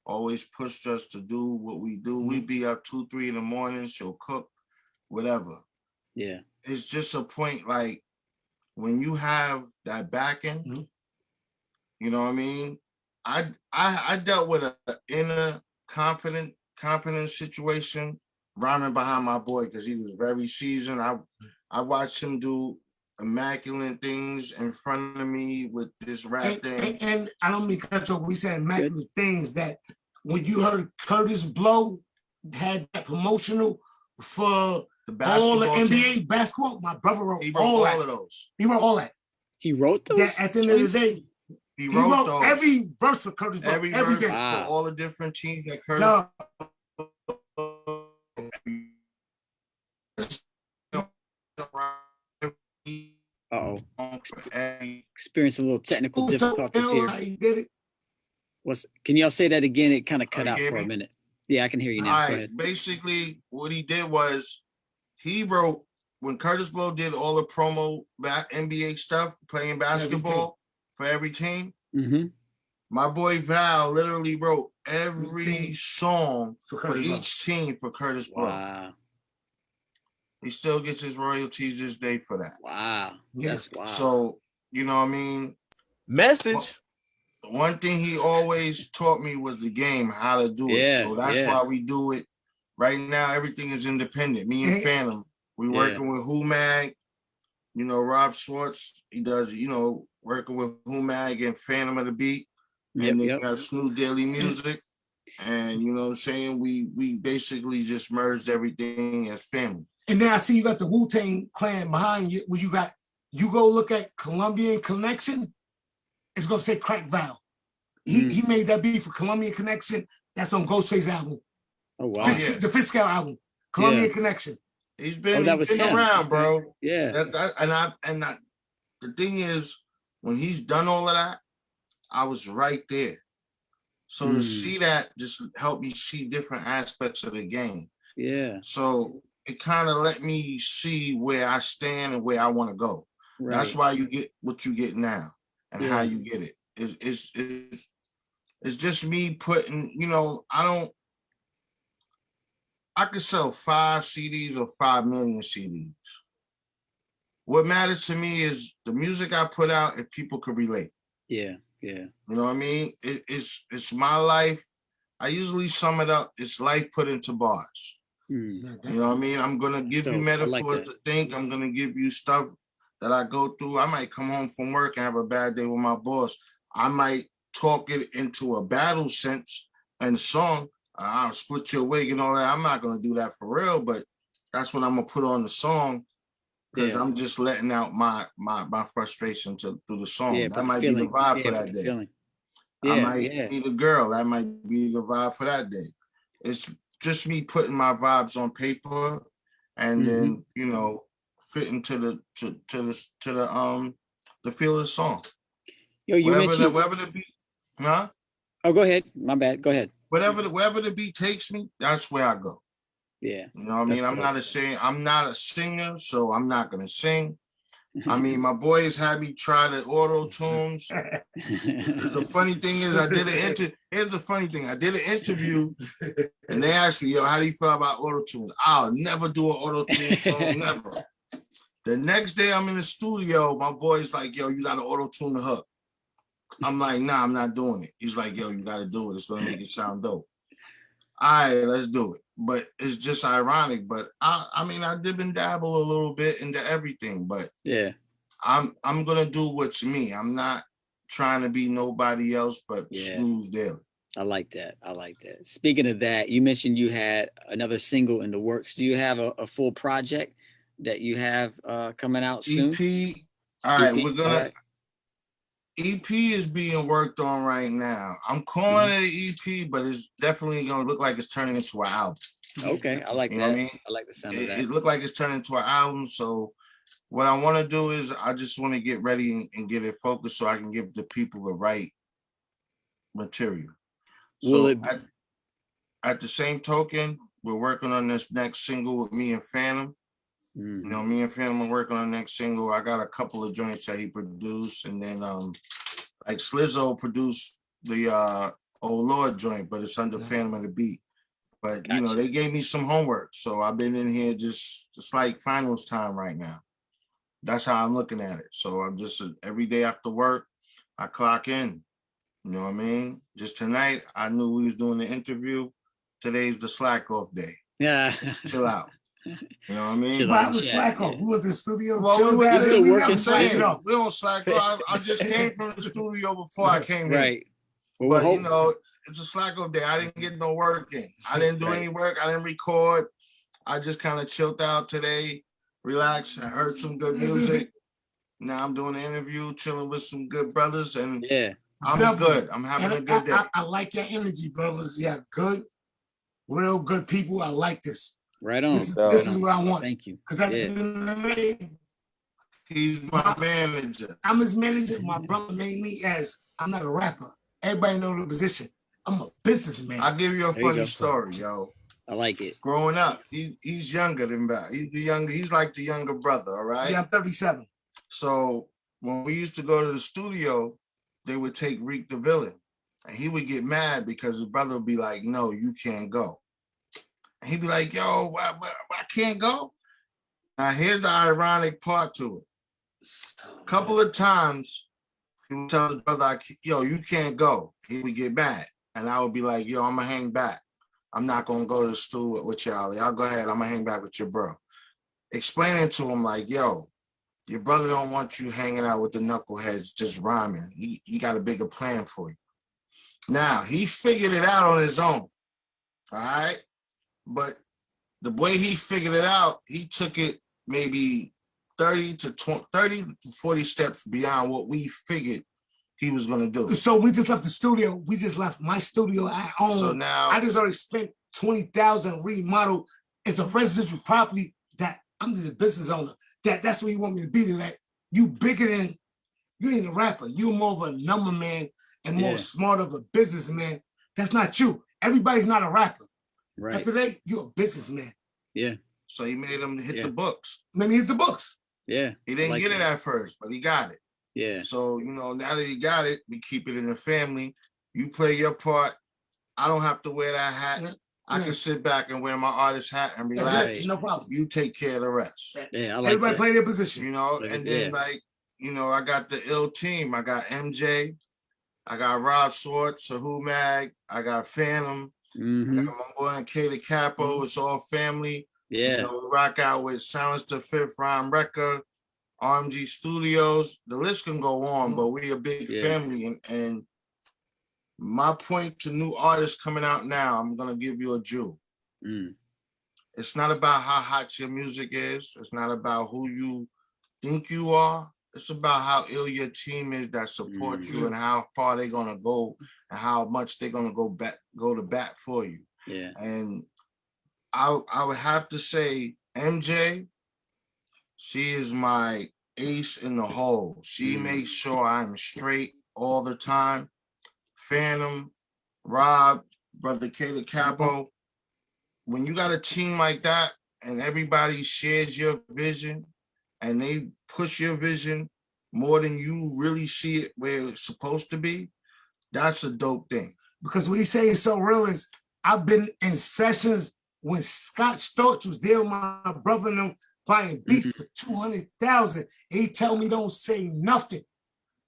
always pushed us to do what we do. We'd be up 2-3 in the morning, she'll cook, whatever. Yeah. It's just a point, like when you have that backing, you know what I mean? I dealt with an inner confidence situation rhyming behind my boy because he was very seasoned. I watched him do immaculate things in front of me with this rap thing. And I don't mean to cut you off, we said immaculate things that when you heard Curtis Blow had that promotional for all the NBA basketball, my brother wrote all of those. He wrote all that. He wrote those? Yeah, at the end of the day, he wrote those. Every verse for Curtis Blow. Every verse for all the different teams that Curtis. Experiencing a little technical difficulties here. Can y'all say that again? It kind of cut out for a minute. Yeah, I can hear you now. Go ahead. Basically, what he did was he wrote, when Curtis Blow did all the promo NBA stuff, playing basketball for every team, my boy Val literally wrote every song for each team for Curtis Blow. Wow. He still gets his royalties this day for that. Wow. That's wow. So, you know what I mean? Message. One thing he always taught me was the game, how to do it. So that's why we do it. Right now, everything is independent. Me and Phantom, we working with Who Mag. You know, Rob Schwartz, he does, you know, working with Humag and Phantom of the Beat. Yep, And then yep. you have Snooze Daily Music. And you know what I'm saying? We basically just merged everything as family. And now I see you got the Wu-Tang Clan behind you. Where you go look at Colombian Connection, it's gonna say Crack Val. He made that beat for Colombian Connection. That's on Ghostface album. Oh wow. The Fiscal album, Colombian Connection. He's been him. around, bro. Yeah. The thing is, when he's done all of that, I was right there. So to see that just helped me see different aspects of the game. Yeah. So it kind of let me see where I stand and where I want to go. Right. That's why you get what you get now and how you get it. It's just me putting, you know, I could sell 5 CDs or 5 million CDs. What matters to me is the music I put out if people could relate. Yeah, yeah. You know what I mean? It's my life. I usually sum it up. It's life put into bars. You know what I mean? I'm gonna give you metaphors to think. I'm gonna give you stuff that I go through. I might come home from work and have a bad day with my boss. I might talk it into a battle sense and song. I'll split your wig and all that. I'm not gonna do that for real, but that's what I'm gonna put on the song because I'm just letting out my frustration through the song. Yeah, that might be the vibe for that day. I might need a girl. That might be the vibe for that day. It's just me putting my vibes on paper and then, you know, fitting to the feel of the song. Yo, you mentioned whatever the beat, huh? Oh, go ahead. My bad. Go ahead. Wherever the beat takes me, that's where I go. Yeah. You know what I mean? I'm not a singer, so I'm not gonna sing. I mean, my boys had me try the auto tunes. The funny thing is, here's the funny thing. I did an interview and they asked me, yo, how do you feel about auto tunes? I'll never do an auto tune song, never. The next day I'm in the studio, my boy's like, yo, you gotta auto tune the hook. I'm like, nah, I'm not doing it. He's like, yo, you gotta do it. It's gonna make it sound dope. All right, let's do it. But it's just ironic. But I mean, I dib and dabble a little bit into everything, but yeah, I'm gonna do what's me. I'm not trying to be nobody else but Snooze Daily. I like that. I like that. Speaking of that, you mentioned you had another single in the works. Do you have a full project that you have coming out soon? EP. All right, we're gonna. EP is being worked on right now. I'm calling it an EP, but it's definitely gonna look like it's turning into an album. Okay, I like that. What I mean? I like the sound of that. It looked like it's turning into an album. So what I want to do is I just want to get ready and get it focused so I can give the people the right material. So at the same token, we're working on this next single with me and Phantom. You know, me and Phantom are working on the next single. I got a couple of joints that he produced, and then like Slizzo produced the Oh Lord joint, but it's under Phantom of the Beat. But you know, they gave me some homework, so I've been in here just like finals time right now. That's how I'm looking at it. So I'm just every day after work, I clock in. You know what I mean? Just tonight, I knew we was doing the interview. Today's the slack off day. Yeah, chill out. You know what I mean? Why was slack off? We went to the studio. Well, we working. We don't slack off. I just came from the studio before I came here. Right. But you know, it's a slack off day. I didn't get no work in. I didn't do any work. I didn't record. I just kind of chilled out today, relaxed. I heard some good music. Now I'm doing an interview, chilling with some good brothers, and I'm good. I'm having a good day. I like your energy, brothers. Yeah, good, real good people. I like this. Right on. This is what I want. Thank you. Because at the end of the day, he's my manager. I'm his manager. My brother made me as I'm not a rapper. Everybody know the position. I'm a businessman. I'll give you a funny story, yo. I like it. Growing up, he's younger than that. He's like the younger brother, all right? Yeah, I'm 37. So when we used to go to the studio, they would take Reek the villain. And he would get mad because his brother would be like, no, you can't go. And he'd be like, yo, I can't go? Now, here's the ironic part to it. A couple of times, he would tell his brother, yo, you can't go. He would get mad. And I would be like, yo, I'm going to hang back. I'm not going to go to the studio with y'all. Y'all go ahead. I'm going to hang back with your bro. Explaining to him like, yo, Your brother don't want you hanging out with the knuckleheads just rhyming. He got a bigger plan for you. Now, he figured it out on his own, all right? But the way he figured it out, he took it maybe 30 to 40 steps beyond what we figured he was going to do. So we just left the studio. We just left my studio at home. So now I just already spent $20,000 remodel. It's a residential property that I'm just a business owner. That's what you want me to be. Like, you bigger than, you ain't a rapper. You're more of a number man and more smart of a businessman. That's not you. Everybody's not a rapper. Right. After that, you're a businessman. Yeah. So he made him hit the books. Then he hit the books. Yeah. He didn't get it at first, but he got it. Yeah. So, now that he got it, we keep it in the family. You play your part. I don't have to wear that hat. I can sit back and wear my artist hat and relax. No problem. You take care of the rest. Yeah, I like everybody that. play their position. And then I got the ill team. I got MJ. I got Rob Swartz, Sahu Mag. I got Phantom. I got my boy K the Capo. It's all family. Yeah. We rock out with Silence the Fifth, Rhyme Record, RMG Studios. The list can go on, but we a big family. And my point to new artists coming out now, I'm gonna give you a jewel. It's not about how hot your music is. It's not about who you think you are. It's about how ill your team is that support you and how far they're gonna go and how much they're gonna go to bat for you. Yeah. And I would have to say MJ, she is my ace in the hole. She makes sure I'm straight all the time. Phantom, Rob, Brother K the Capo. When you got a team like that and everybody shares your vision and they push your vision more than you really see it where it's supposed to be, that's a dope thing. Because what he's saying is so real is I've been in sessions when Scott Storch was there with my brother and them buying beats for 200,000. And he tell me don't say nothing.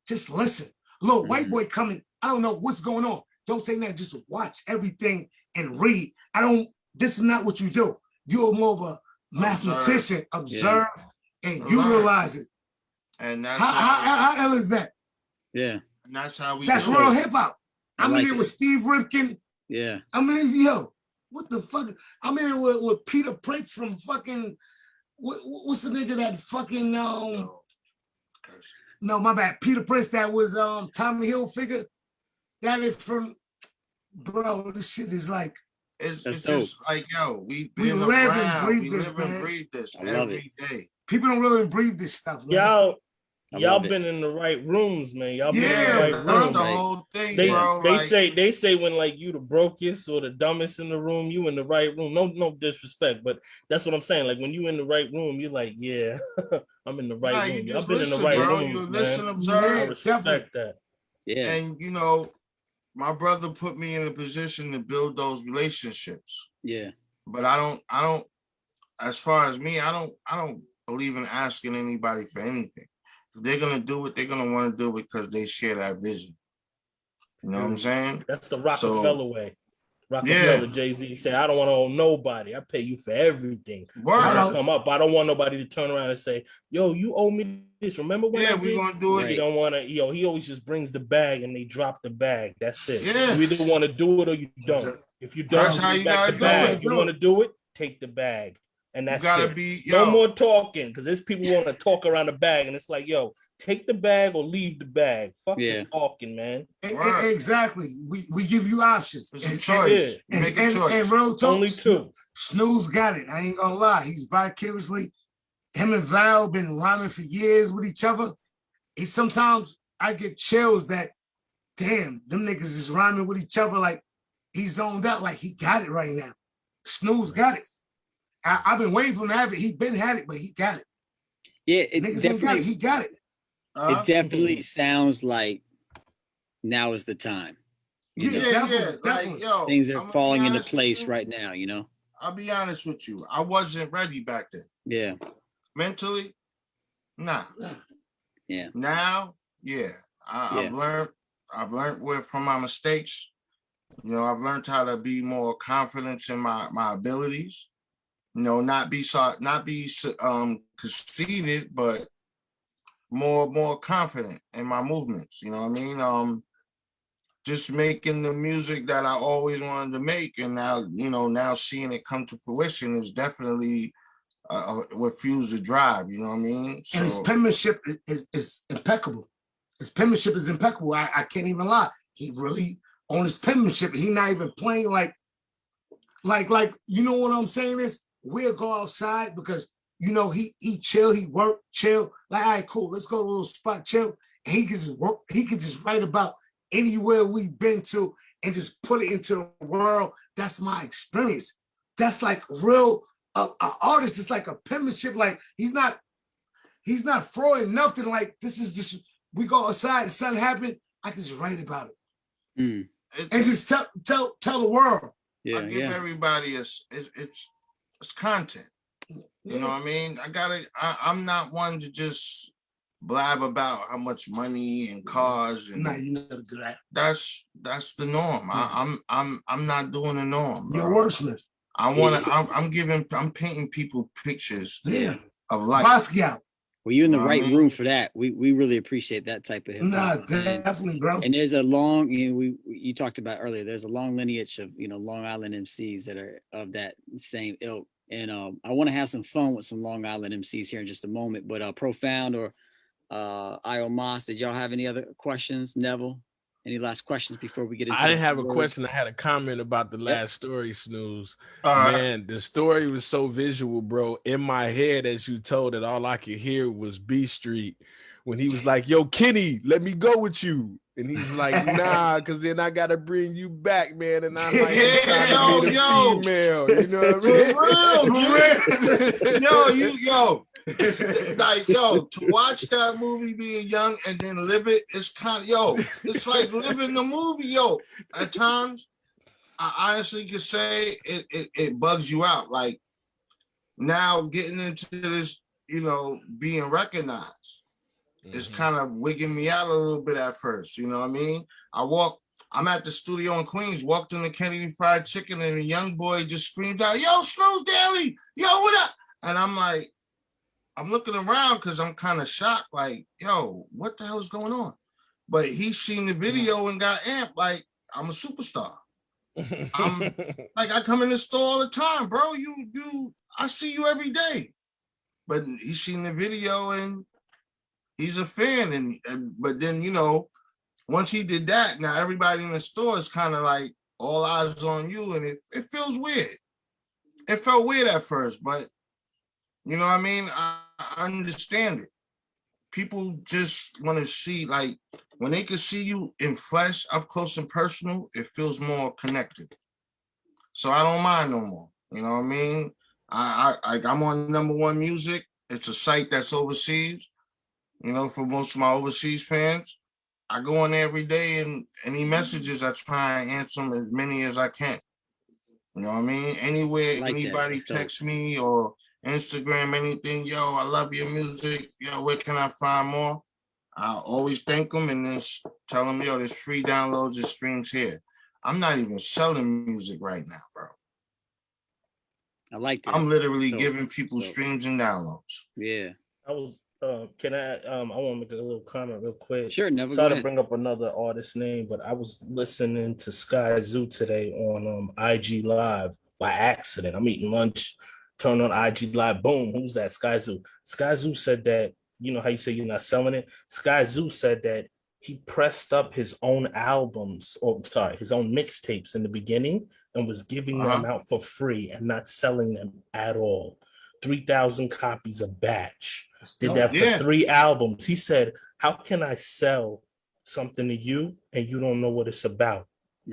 Just listen. Little white boy coming. I don't know what's going on. Don't say nothing. Just watch everything and read. This is not what you do. You're more of a mathematician. Observe and utilize it. And that's how hell is that? Yeah. And that's how we That's do real it. hip hop. I'm in here with Steve Rifkin. Yeah. I'm in here, what the fuck? I'm in here with Peter Prince from fucking what's the nigga that fucking no, my bad. Peter Prince that was Tommy Hilfiger. That is from, bro, this shit is like, it's just like, yo, we live and breathe this, live man. and breathe this I love every day. People don't really breathe this stuff, man. Y'all been in the right rooms, man. Y'all been in the right that's rooms. the whole thing, They bro. say when like you the brokest or the dumbest in the room, you in the right room. No disrespect, but that's what I'm saying. Like when you in the right room, you like, yeah, I'm in the right room. Y'all been in the right rooms, You man. listen, observe. I respect that. Yeah. And my brother put me in a position to build those relationships. Yeah. But I don't. As far as me, I don't believe in asking anybody for anything. If they're gonna do it, they're gonna want to do it because they share that vision. You know what I'm saying? That's the Rockefeller way. Rockefeller, Jay-Z said, I don't want to owe nobody. I pay you for everything. I come up. I don't want nobody to turn around and say, yo, you owe me this. Remember when I we're gonna do it. He don't want to, he always just brings the bag and they drop the bag. That's it. Yeah. You either want to do it or you don't. If you don't, That's how you back guys the bag. do it. You want to do it, take the bag. And that's it. No yo. more talking, because there's people who want to talk around the bag, and it's like, yo, take the bag or leave the bag. Fuck the talking, man. Exactly. We give you options. It's a choice. Make a choice. And real talk, only two. Snooze got it. I ain't gonna lie. He's vicariously, him and Val been rhyming for years with each other. Sometimes I get chills that, damn, them niggas is rhyming with each other like he's zoned out, like he got it right now. Snooze got it. I've been waiting for him to have it. He been had it, but he got it. Yeah, niggas ain't got it. He got it. It definitely sounds like now is the time. Definitely. Like, yo, things are falling into place right now, I'll be honest with you. I wasn't ready back then. Yeah. Mentally, nah. Yeah. Now, I've learned from my mistakes. I've learned how to be more confident in my abilities. Not be conceited, but more confident in my movements. You know what I mean? Just making the music that I always wanted to make, and now, you know, now seeing it come to fruition is definitely what fuels the drive. You know what I mean? And his penmanship is impeccable. His penmanship is impeccable. I can't even lie. He really on his penmanship. He not even playing like you know what I'm saying is we'll go outside because you know he chill, he work, chill. Like, all right, cool, let's go to a little spot, chill. And he can just work, he can just write about anywhere we've been to and just put it into the world. That's my experience. That's like real an artist. It's like a penmanship. Like he's not Freud, nothing. Like this is just we go outside and something happened. I can just write about it and just tell the world. Yeah, I give everybody it's content. You know what I mean? I'm not one to just blab about how much money and cars and you never do that. That's the norm. I'm not doing the norm. Bro. You're a wordsmith. I'm painting people pictures of life. Basquiat. Well, you're in the right room for that. We really appreciate that type of hip hop. Nah, definitely, bro. And there's a long, you talked about earlier, there's a long lineage of, Long Island MCs that are of that same ilk. And I want to have some fun with some Long Island MCs here in just a moment. But Profound or IOMOS, did y'all have any other questions? Neville, any last questions before we get into I didn't have a question. I had a comment about the last story, Snooze. Man, the story was so visual, bro. In my head, as you told it, all I could hear was B Street when he was like, yo, Kenny, let me go with you. And he's like, nah, because then I got to bring you back, man. And I'm like, female. You know what I mean? Like, to watch that movie being young and then live it, it's kind of, it's like living the movie, At times, I honestly could say it bugs you out. Like, now getting into this, being recognized. It's kind of wigging me out a little bit at first, you know what I mean? I'm at the studio in Queens, walked in the Kennedy Fried Chicken, and a young boy just screams out, yo, Snooze Daily, yo, what up? And I'm like, I'm looking around because I'm kind of shocked, like, yo, what the hell is going on? But he seen the video and got amped, like, I'm a superstar. I'm like, I come in the store all the time, bro. I see you every day. But he seen the video and he's a fan, but then once he did that, now everybody in the store is kind of like all eyes on you, and it feels weird. It felt weird at first, but you know what I mean? I understand it. People just want to see, like, when they can see you in flesh, up close and personal, it feels more connected. So I don't mind no more. You know what I mean? I'm on #1 music. It's a site that's overseas. For most of my overseas fans, I go on there every day, and any messages, I try and answer them as many as I can. You know what I mean? Anywhere, like anybody text me or Instagram, anything, yo, I love your music. Yo, where can I find more? I always thank them and then tell them, yo, there's free downloads and streams here. I'm not even selling music right now, bro. I like that. I'm literally giving people streams and downloads. Yeah. Can I want to make a little comment real quick. Sure, never. Sorry to bring up another artist name, but I was listening to Sky Zoo today on IG Live by accident. I'm eating lunch, turn on IG Live, boom, who's that? Sky Zoo. Sky Zoo said that, you know how you say you're not selling it? Sky Zoo said that he pressed up his own albums, his own mixtapes in the beginning and was giving them out for free and not selling them at all. 3,000 copies a batch. Did that for 3 albums. He said, how can I sell something to you and you don't know what it's about?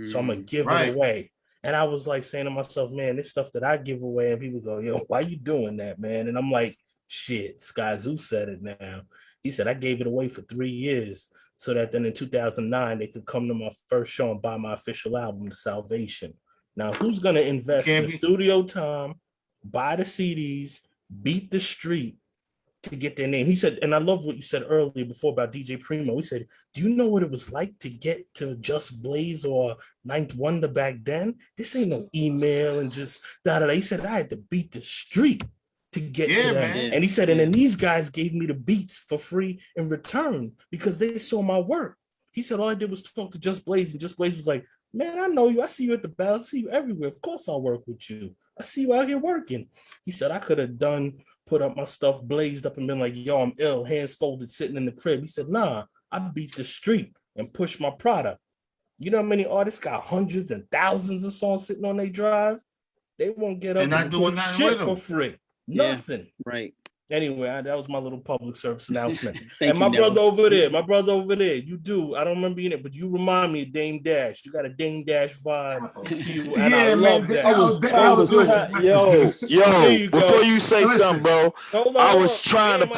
So I'm going to give it away. And I was like saying to myself, man, this stuff that I give away, and people go, yo, why you doing that, man? And I'm like, shit, Sky Zoo said it now. He said, I gave it away for 3 years so that then in 2009, they could come to my first show and buy my official album, Salvation. Now, who's going to invest in the studio time, buy the CDs, beat the street to get their name? He said, and I love what you said earlier before about DJ Primo. He said, do you know what it was like to get to Just Blaze or Ninth Wonder back then? This ain't no email and just da-da-da. He said, I had to beat the street to get Yeah, to them. man. And he said, and then these guys gave me the beats for free in return because they saw my work. He said, all I did was talk to Just Blaze, and Just Blaze was like, man, I know you. I see you at the Bell. I see you everywhere. Of course I'll work with you. I see you out here working. He said, I could have put up my stuff, blazed up, and been like, yo, I'm ill, hands folded, sitting in the crib. He said, nah, I beat the street and push my product. You know how many artists got hundreds and thousands of songs sitting on their drive? They won't get up and not doing nothing shit with for them. free. Nothing. Right. Anyway, that was my little public service announcement. Thank and my you, brother over there, you do. I don't remember you, but you remind me of Dame Dash. You got a Dame Dash vibe to you, and I love that. Yo, before you say listen. something, bro, I was trying to Dame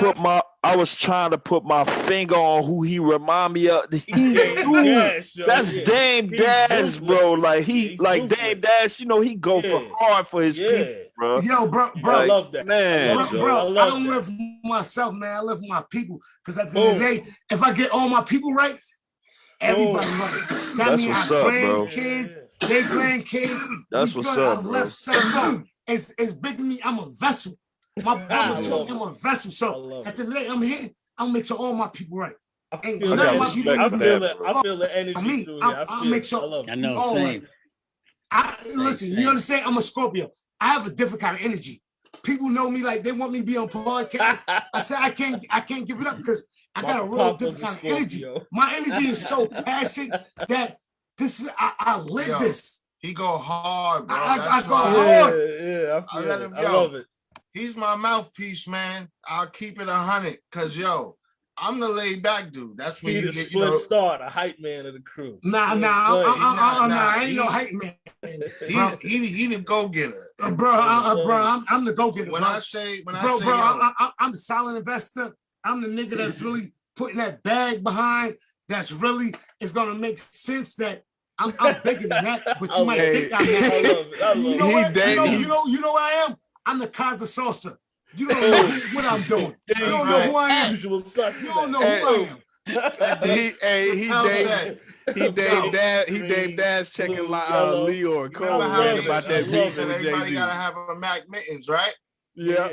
put my finger on who he remind me of. Dash, yo, That's yeah. Dame He's Dash, bro. ruthless. Like He's Dame ruthless. Dash, you know, he go for hard for his people, bro. Yo, bro, I love that. Man, bro, I don't that. live for myself, man. I live for my people. Because at the end of the day, if I get all my people right, everybody right. That That's means what's our up, bro. grandkids, their grandkids. That's we what's good. up, I bro. left center. It's big to me. I'm a vessel. My brother told me I'm a vessel. So at the end of the day, I'm here. I'll make sure all my people right. I Ain't feel none of my respect people for right. that, bro. I feel the energy Me, through here. I'll make sure. I love it. I know, All same. right. Listen, you understand? I'm a Scorpio. I have a different kind of energy. People know me like they want me to be on podcasts. I said I can't give it up because I got a real different kind of energy. My energy is so passionate that this is I live this. He go hard, bro. I go hard. hard. I let him. I love it. He's my mouthpiece, man. I'll keep it 100, cause yo, I'm the laid back dude. That's when He you the get, split start, a hype man of the crew. I ain't no hype man. He the go getter, bro. I'm the go getter. When I say, I'm the silent investor. I'm the nigga that's really putting that bag behind. That's really is gonna make sense that I'm bigger than that. But you might think I'm that. I love it. I love it. You know what I am? I'm the Casa Salsa. You don't know what I'm doing. You don't know who I am. You don't know who I am. He Dame Dash checking Leo and Cole talking about that beef with everybody Jay-Z. gotta have a Mac Mittens, right? Yeah.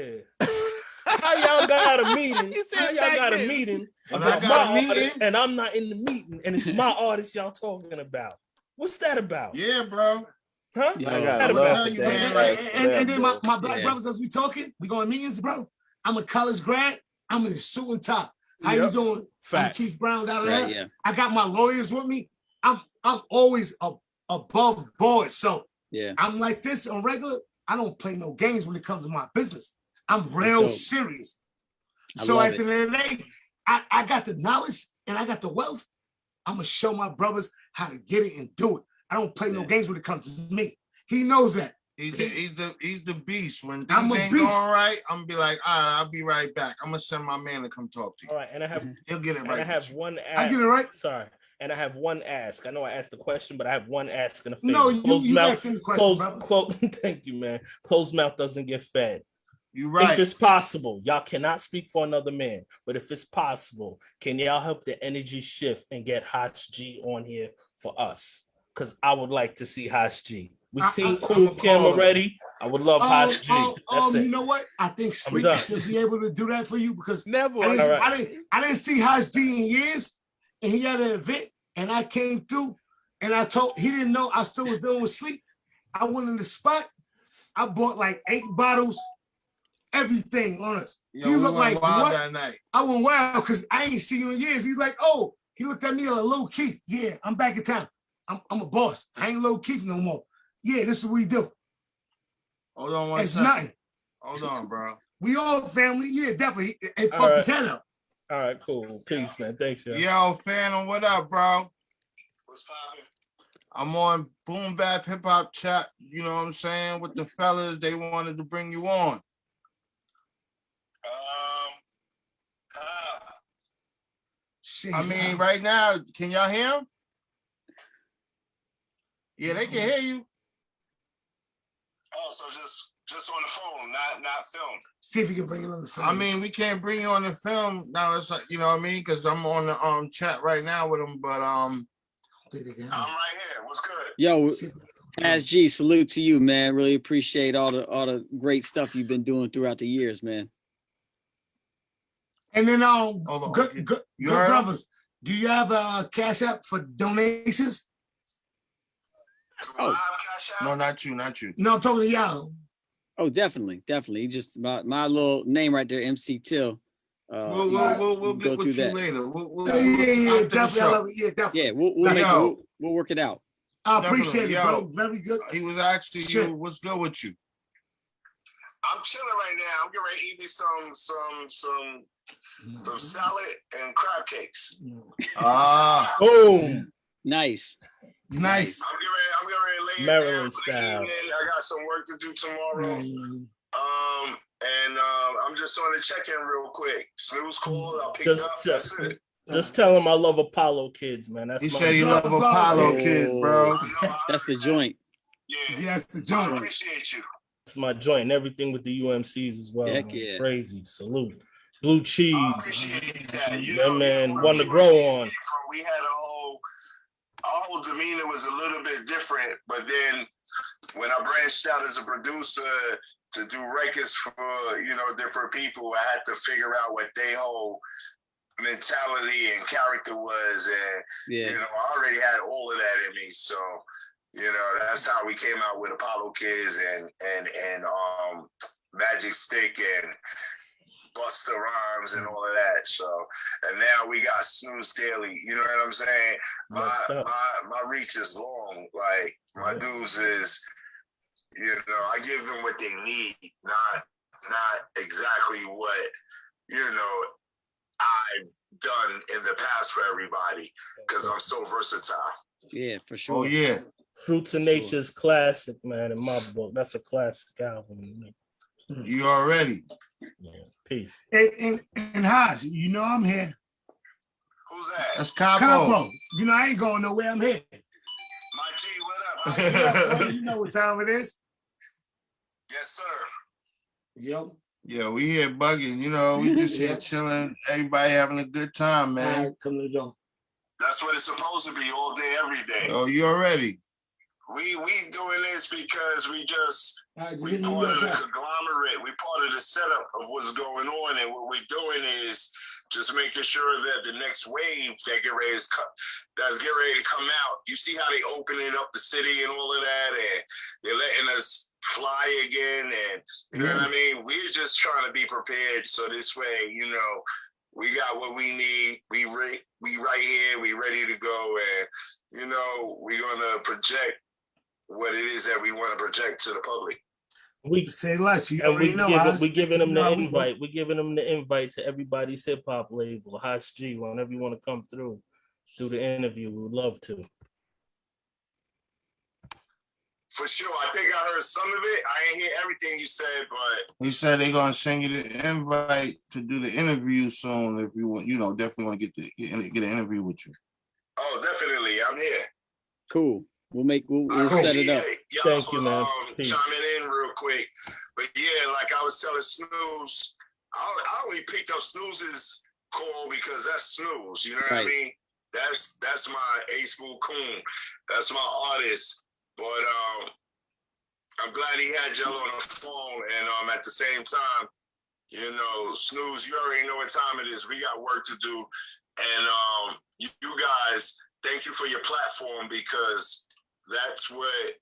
How y'all got a meeting? How y'all got a meeting about my artist and I'm not in the meeting and it's my artist y'all talking about? What's that about? Yeah, bro. Huh? I'm gonna tell you, man. And then my black brothers, as we talking, we going meetings, bro. I'm a college grad. I'm in a suit and top. How you doing? I'm Keith Brown out of there. Yeah. I got my lawyers with me. I'm always above board. So I'm like this on regular. I don't play no games when it comes to my business. I'm real serious. So at the end of the day, I got the knowledge and I got the wealth. I'm gonna show my brothers how to get it and do it. I don't play no games when it comes to me. He knows that. He's the beast. When things ain't going right, I'm gonna be like, all right, I'll be right back. I'm gonna send my man to come talk to you. All right, and he'll get it right. And I have one ask. I get it right. Sorry. And I have one ask. I know I asked the question, but I have one ask in a favor. No, you asking the question, thank you, man. Closed mouth doesn't get fed. You're right. If it's possible, y'all cannot speak for another man, but if it's possible, can y'all help the energy shift and get Hotch G on here for us? Because I would like to see Hotch G. We've seen Cool Kim already. I would love Hotch G. That's it. You know what? I think Sleep should be able to do that for you because I didn't see Hotch G in years, and he had an event, and I came through, and I told he didn't know I still was dealing with Sleep. I went in the spot. I bought like 8 bottles. Everything on us. Yo, he looked like what? That night. I went wild because I ain't seen you in years. He's like, oh, he looked at me like Lil Keith. Yeah, I'm back in town. I'm a boss. I ain't Lil Keith no more. Yeah, this is what we do. Hold on one second. Nothing. Hold on, bro. We all family. Yeah, definitely. It fucked his head up. All right, cool. Peace, man. Thanks, yo. Yo, Phantom, what up, bro? What's poppin'? I'm on Boom Bap Hiphop Chat. You know what I'm saying? With the fellas, they wanted to bring you on. I mean, right now, can y'all hear him? Yeah, they can hear you. Oh, so just on the phone, not film. See if you can bring it on the phone. I mean, we can't bring you on the film now. It's like, you know what I mean? Because I'm on the chat right now with him. But I'm right here. What's good? Yo, As G, salute to you, man. Really appreciate all the great stuff you've been doing throughout the years, man. And then on. good brothers, do you have a cash app for donations? Oh. No, not you. No, I'm talking to y'all. Oh, definitely. Just my little name right there, MC Till. We'll get with you later. Yeah, definitely. I love it. Yeah, definitely. Yeah, we'll work it out. I appreciate it, bro. Very good. He was asking you, what's good with you? I'm chilling right now. I'm getting ready to eat me some salad and crab cakes. Boom. Nice. I'm getting ready to lay Maryland it down style. for the evening. I got some work to do tomorrow. I'm just on the check-in real quick. Snooze called. I'll pick it up. That's it. Just tell him I love Apollo kids, man. That's he said you love Apollo kids, bro. That's the joint. Yeah, that's the joint. I appreciate you. It's my joint and everything with the UMCs as well. Heck Man. yeah. Crazy. Salute. Blue cheese. I appreciate that. You Yeah, know, man. where One to we grow came on. from, we had our whole demeanor was a little bit different, but then when I branched out as a producer to do records for different people, I had to figure out what they whole mentality and character was, and I already had all of that in me. So that's how we came out with Apollo Kids and Magic Stick and Busta Rhymes and all of that. So, and now we got Snooze Daily. You know what I'm saying? My reach is long. Like my dudes is, I give them what they need, not exactly what I've done in the past for everybody, because I'm so versatile. Yeah, for sure. Oh yeah. Fruits of Nature's classic, man. In my book, that's a classic album. You already. Yeah. Peace. And Haas, I'm here. Who's that? That's Capo. Capo. I ain't going nowhere. I'm here. My G, what up? You know what time it is. Yes, sir. Yo. Yeah, we here bugging. We just here chilling. Everybody having a good time, man. All right, come to the door. That's what it's supposed to be, all day, every day. Oh, you already. We doing this because we part of the conglomerate. We part of the setup of what's going on, and what we're doing is just making sure that the next wave that's getting ready to come out. You see how they opening up the city and all of that, and they're letting us fly again, and you know what I mean? We're just trying to be prepared, so this way, we got what we need. We right here. We ready to go, and we're gonna project what it is that we want to project to the public. We say less. We giving them the invite. We're giving them the invite to everybody's hip hop label, Hot G. Whenever you want to come through, do the interview, we would love to. For sure. I think I heard some of it. I ain't hear everything you said, but he said they're gonna send you the invite to do the interview soon. If you want, definitely want to get an interview with you. Oh, definitely. I'm here. Cool. We'll set it up. Thank you, man. Chiming in real quick. But yeah, like I was telling Snooze, I only picked up Snooze's call because that's Snooze. You know what I mean? That's my Ace Boo Coon. That's my artist. But I'm glad he had Jello on the phone. And at the same time, Snooze, you already know what time it is. We got work to do. And you guys, thank you for your platform, because that's what,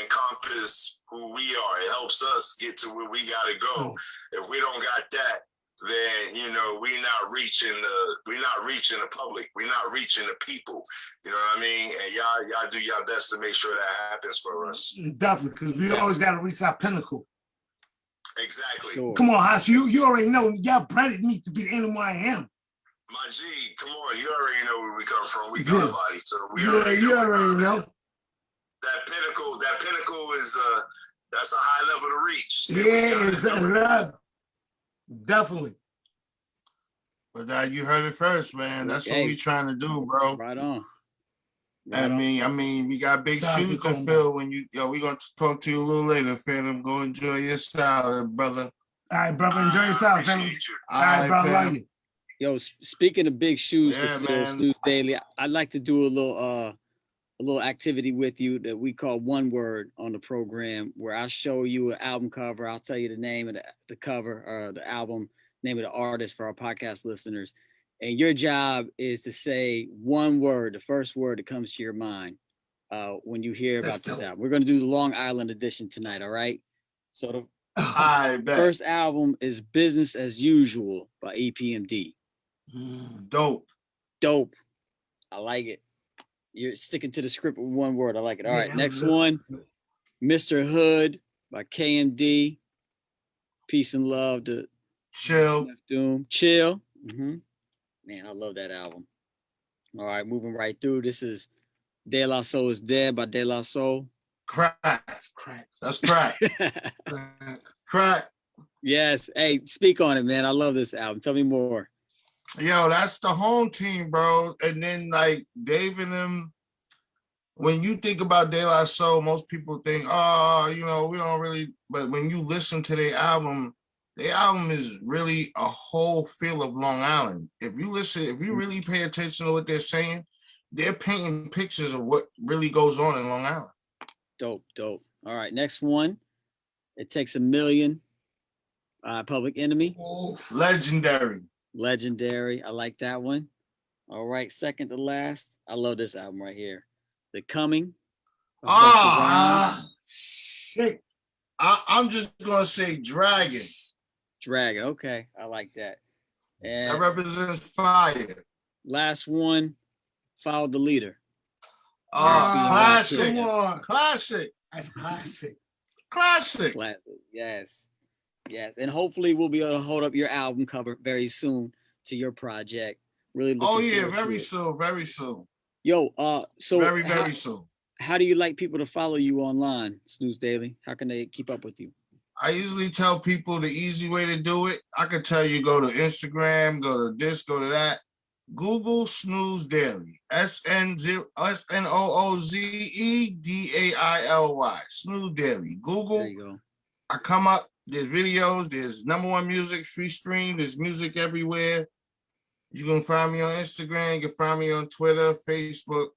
encompass who we are. It helps us get to where we got to go. If we don't got that, then, we're not reaching the public. We're not reaching the people. You know what I mean? And y'all do your best to make sure that happens for us. Definitely, because we always got to reach our pinnacle. Exactly. Sure. Come on, Haas, you already know. Y'all bred me to be the animal I am. My G, come on, you already know where we come from. We got body, so you already know. That pinnacle is that's a high level to reach. Yeah, it's definitely. But you heard it first, man. That's what we trying to do, bro. Right on. I mean, we got big shoes to fill. When we gonna talk to you a little later, Phantom. Go enjoy your salad, brother. All right, brother, enjoy your salad, Phantom. All right, bro, I love you. Yo, speaking of big shoes to fill, Snooze Daily, I'd like to do a little a little activity with you that we call One Word on the program, where I show you an album cover. I'll tell you the name of the cover or the album, name of the artist for our podcast listeners. And your job is to say one word, the first word that comes to your mind when you hear about this album. We're going to do the Long Island edition tonight, all right? So the first album is Business as Usual by EPMD. Dope. I like it. You're sticking to the script with one word. I like it. All right, next one, Mr. Hood by KMD. Peace and love to Chill. Doom. Chill. Man, I love that album. All right, moving right through. This is De La Soul is Dead by De La Soul. Crack. That's crack. Crack. Yes. Hey, speak on it, man. I love this album. Tell me more. Yo, that's the home team, bro. And then like Dave and them, when you think about De La Soul, most people think, oh, you know, we don't really, but when you listen to their album is really a whole feel of Long Island. If you really pay attention to what they're saying, they're painting pictures of what really goes on in Long Island. Dope. All right, next one. It Takes a Million. Public Enemy. Legendary. I like that one. All right, second to last. I love this album right here. The Coming. Shit. I'm just gonna say Dragon. Okay, I like that. And that represents fire. Last one, Follow the Leader. Classic. That's classic. Classic, yes. And hopefully we'll be able to hold up your album cover very soon to your project. Really looking very soon. Yo, so very soon. How do you like people to follow you online, Snooze Daily? How can they keep up with you? I usually tell people the easy way to do it. I could tell you go to Instagram, go to this, go to that. Google Snooze Daily. SNOOZEDAILY. Snooze Daily. Google. There you go. I come up. There's videos. There's #1 music, free stream. There's music everywhere. You can find me on Instagram. You can find me on Twitter, Facebook.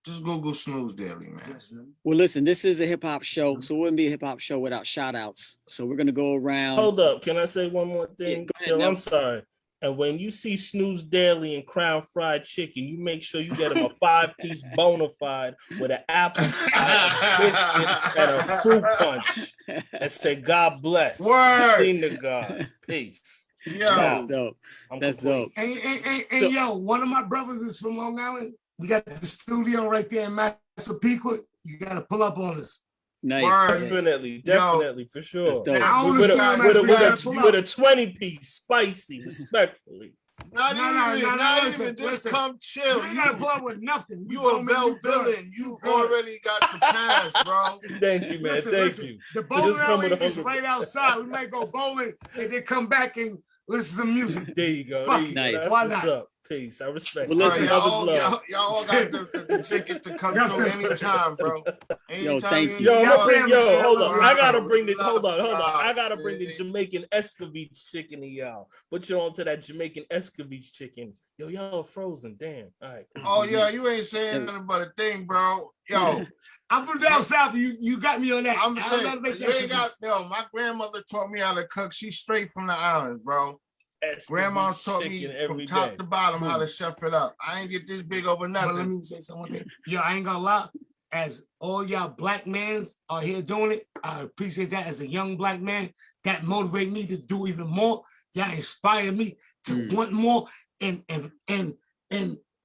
Just Google Snooze Daily, man. Well, listen, this is a hip hop show, so it wouldn't be a hip hop show without shout outs. So we're going to go around. Hold up. Can I say one more thing? Yeah, I'm sorry. And when you see Snooze Daily and Crown Fried Chicken, you make sure you get him a 5-piece bona fide with an apple pie, a biscuit, and a fruit punch. And say, God bless. Word. Sing to God. Peace. Yo. That's dope. That's dope. And yo, one of my brothers is from Long Island. We got the studio right there in Massapequa. You got to pull up on us. Nice. Definitely, for sure. With a 20-piece, spicy, respectfully. Not even. Just come chill. You gotta pull up with nothing. You a Bell villain. You already got the pass, bro. Thank you, man. Thank you. The bowling alley is right outside. We might go bowling and then come back and listen to some music. There you go. Nice. Why not? Up. Peace. I respect. Well, listen, y'all all got the ticket to come through anytime, bro. Yo, thank you. Hold on. I gotta bring the I gotta bring the Jamaican Escovitch chicken to y'all. Put you on to that Jamaican Escovitch chicken. Yo, y'all frozen. Damn. All right. Oh yeah, you ain't saying nothing but a thing, bro. Yo. I'm from down south. You got me on that. I'm saying you ain't got. Yo, my grandmother taught me how to cook. She's straight from the islands, bro. Grandma taught me from top to bottom how to chef it up. I ain't get this big over nothing. But let me say something. Yo, I ain't gonna lie. As all y'all black mans are here doing it, I appreciate that. As a young black man, that motivated me to do even more. Y'all inspire me to want more and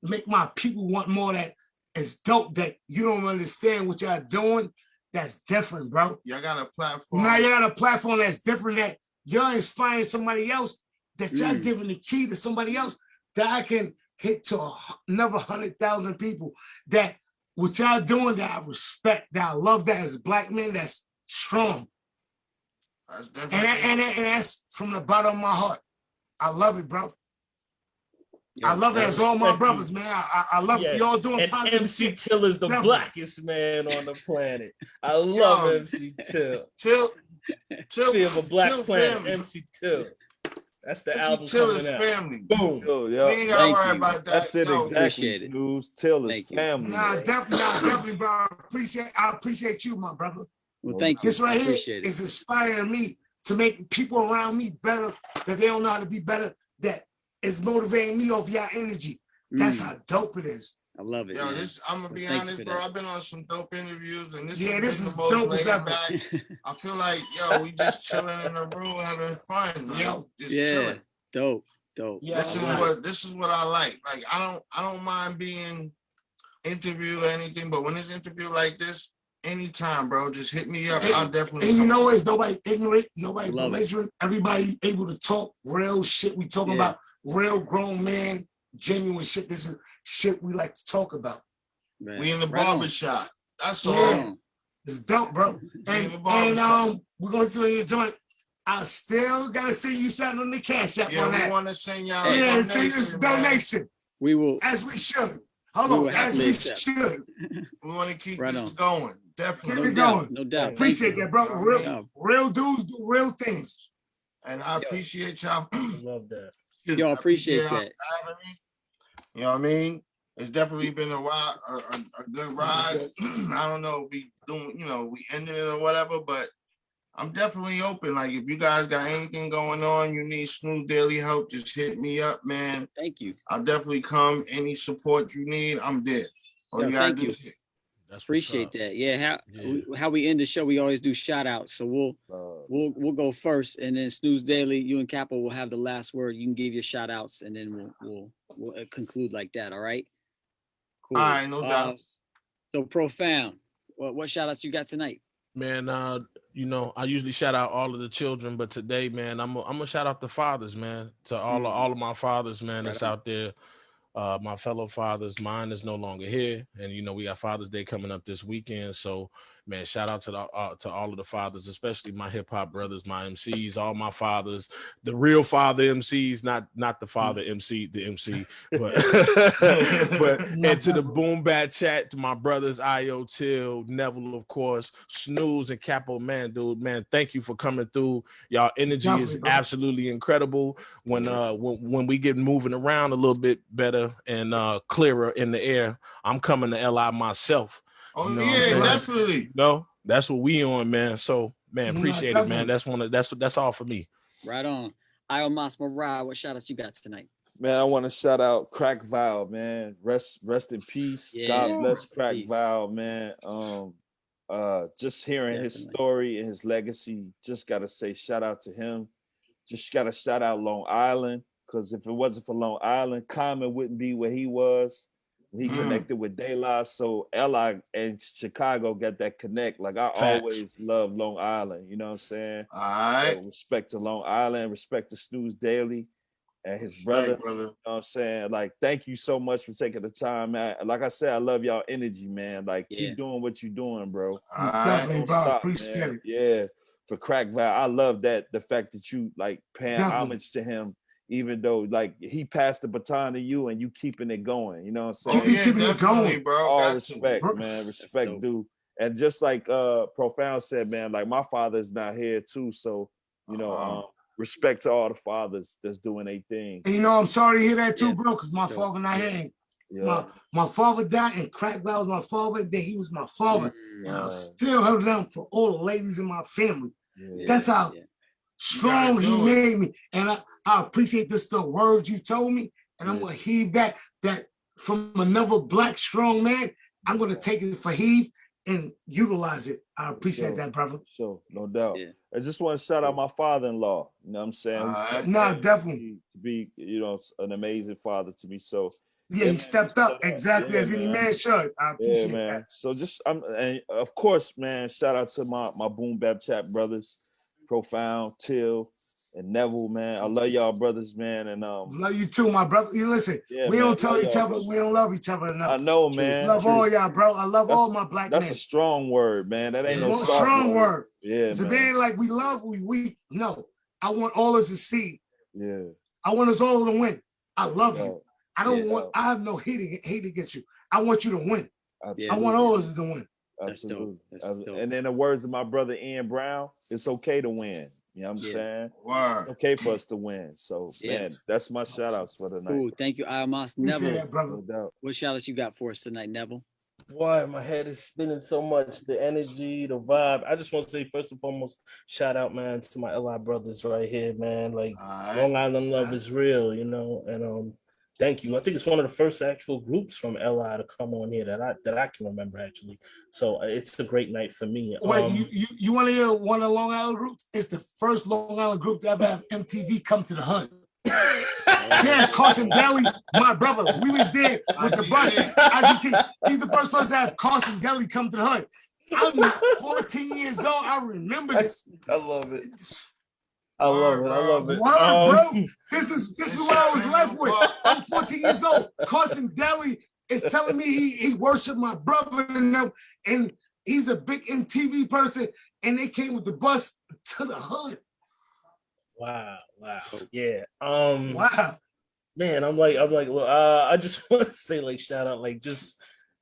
make my people want more. That is dope. That you don't understand what y'all doing. That's different, bro. Y'all got a platform. Now you got a platform that's different. That you're inspiring somebody else. That y'all giving the key to somebody else that I can hit to another 100,000 people. That what y'all doing, that I respect, that I love, that as black men, that's strong. That's and that's from the bottom of my heart. I love it, bro. I love it as all my brothers, man. I love it. Y'all doing and positive MC shit. Till is the blackest man on the planet. I love MC Till. Till of a black planet, family. MC Till. That's the This album is Till coming is out. family. Boom. Yo, We yo, ain't gotta Thank worry you. about that. that's it Yo, exactly, Appreciate it. Snooze. Till is Thank you. family. Nah, man. definitely, bro. I appreciate you, my brother. Well, thank you. This right I here appreciate it. is inspiring me to make people around me better, that they don't know how to be better, that is motivating me off your energy. That's how dope it is. I love it. yo, Man. this I'm gonna be Thank you honest, for bro. that. I've been on some dope interviews, and this Yeah, has this been is the most dope as laid ever. back. I feel like, yo, we just chilling in the room, having fun, yo, just chilling. Dope. Yeah, This is what I like. Like I don't mind being interviewed or anything, but when it's interview like this, anytime, bro, just hit me up. I'll definitely. And you know, it's nobody ignorant, nobody Love it. belligerent. Everybody able to talk real shit. We talking about real grown man, genuine shit. This is shit we like to talk about. Man. We in the Right on. barbershop. That's Yeah. all. It's dope, bro. And we're going through your joint. I still gotta see you something on the cash app Yeah, on we that. want to send y'all. Yeah, a send us a man. donation. We will. As we should. We Hold will on, as happily we accept. should. We want to keep Right this on. going. Keep Definitely. it going. No doubt. Appreciate Thank you. that, bro. Yeah. Real dudes do real things. And I appreciate y'all. I love that. Yo, appreciate y'all that. for having me. You know what I mean? It's definitely been a while, a good ride. I don't know if we doing, we ended it or whatever, but I'm definitely open. Like, if you guys got anything going on, you need Snooze Daily help, just hit me up, man. Thank you. I'll definitely come. Any support you need, I'm there. All Yo, you gotta thank do you. is hit. That's what's Appreciate up. that. Yeah, how we end the show, we always do shout outs. So we'll go first, and then Snooze Daily, you and Capo will have the last word. You can give your shout outs, and then we'll conclude like that. All right. Cool. All right, no doubt. So Profound, what shout outs you got tonight? Man, I usually shout out all of the children, but today, man, I'm gonna shout out the fathers, man, to all of my fathers, man, that's out there. My fellow fathers, mine is no longer here, and we got Father's Day coming up this weekend. So, man, shout out to all of the fathers, especially my hip hop brothers, my MCs, all my fathers, the real father MCs, not the father MC, the MC, but and to the Boom Bap Chat, to my brothers Io, Till, Neville, of course, Snooze and Capo, man, dude, man, thank you for coming through. Y'all energy is absolutely incredible. When we get moving around a little bit better and clearer in the air, I'm coming to LI myself. Oh, yeah, definitely. No, that's what we on, man. So, man, appreciate it, man. That's all for me. Right on. IOMOS MARAD, what shout outs you got tonight? Man, I want to shout out Crack Val, man. Rest in peace. Yeah, God bless Crack Val, man. Just hearing his story and his legacy, just gotta say shout out to him. Just gotta shout out Long Island, because if it wasn't for Long Island, Common wouldn't be where he was. He connected with De La, so LI and Chicago got that connect. Like, I always love Long Island, you know what I'm saying? All right. So respect to Long Island, respect to Snooze Daily and his brother. You know what I'm saying? Like, thank you so much for taking the time, man. Like I said, I love y'all energy, man. Like, keep doing what you're doing, bro. Definitely, bro. Stop, Appreciate man. it. Yeah. For Crack Val, I love that, the fact that you like paying homage to him, even though like he passed the baton to you and you keeping it going. You know what I'm saying? Keeping it going, bro. All respect, man. Respect due. And just like Profound said, man, like my father's not here too. So, respect to all the fathers that's doing their thing. And I'm sorry to hear that too, bro, because my father not here. Yeah. My father died, and Crack Val was my father. Then he was my father. And I still held down for all the ladies in my family. That's how strong he made me. And I appreciate the words you told me. And I'm going to heave that from another black strong man. I'm going to take it for heave and utilize it. I appreciate that, brother. Sure, no doubt. I just want to shout out my father-in-law. You know what I'm saying? Definitely. To be, an amazing father to me. So, yeah, he stepped up exactly as any man should. I appreciate that. So and of course, man, shout out to my Boom Bap Chat brothers, Profound, Till, and Neville, man. I love y'all brothers, man. And love you too, my brother. You listen, we don't tell each other we don't love each other enough. I know, man. Love all y'all, bro. I love all my black men. That's a strong word, man. That ain't no soft strong word. Yeah, it's a man like we love, we no. I want all us to see. Yeah. I want us all to win. I love you. I don't want. I have no hate against you. I want you to win. Absolutely. I want all of us to win. Absolutely. And in the words of my brother Ian Brown, it's okay to win. You know what I'm saying? Word. Okay for us to win. So, man, that's my shout outs for the night. Cool. Thank you, IOMOS. Appreciate Neville, that, brother. No doubt. what shout outs you got for us tonight, Neville? Boy, my head is spinning so much. The energy, the vibe. I just want to say, first and foremost, shout out, man, to my LI brothers right here, man. Like, Long Island love is real, you know. And thank you. I think it's one of the first actual groups from LI to come on here that I can remember, actually. So it's a great night for me. Wait, you want to hear one of the Long Island groups? It's the first Long Island group to ever have MTV come to the hood. Yeah, Carson Daly, my brother. We was there with the bus. IGT. He's the first person to have Carson Daly come to the hood. I'm 14 years old. I remember this. I love it. I love it. Word, bro. This is what I was left with. I'm 14 years old. Carson Daly is telling me he worshiped my brother and he's a big MTV person, and they came with the bus to the hood. Wow. Yeah. Wow. Man, I'm like, well, I just want to say, like, shout out, like, just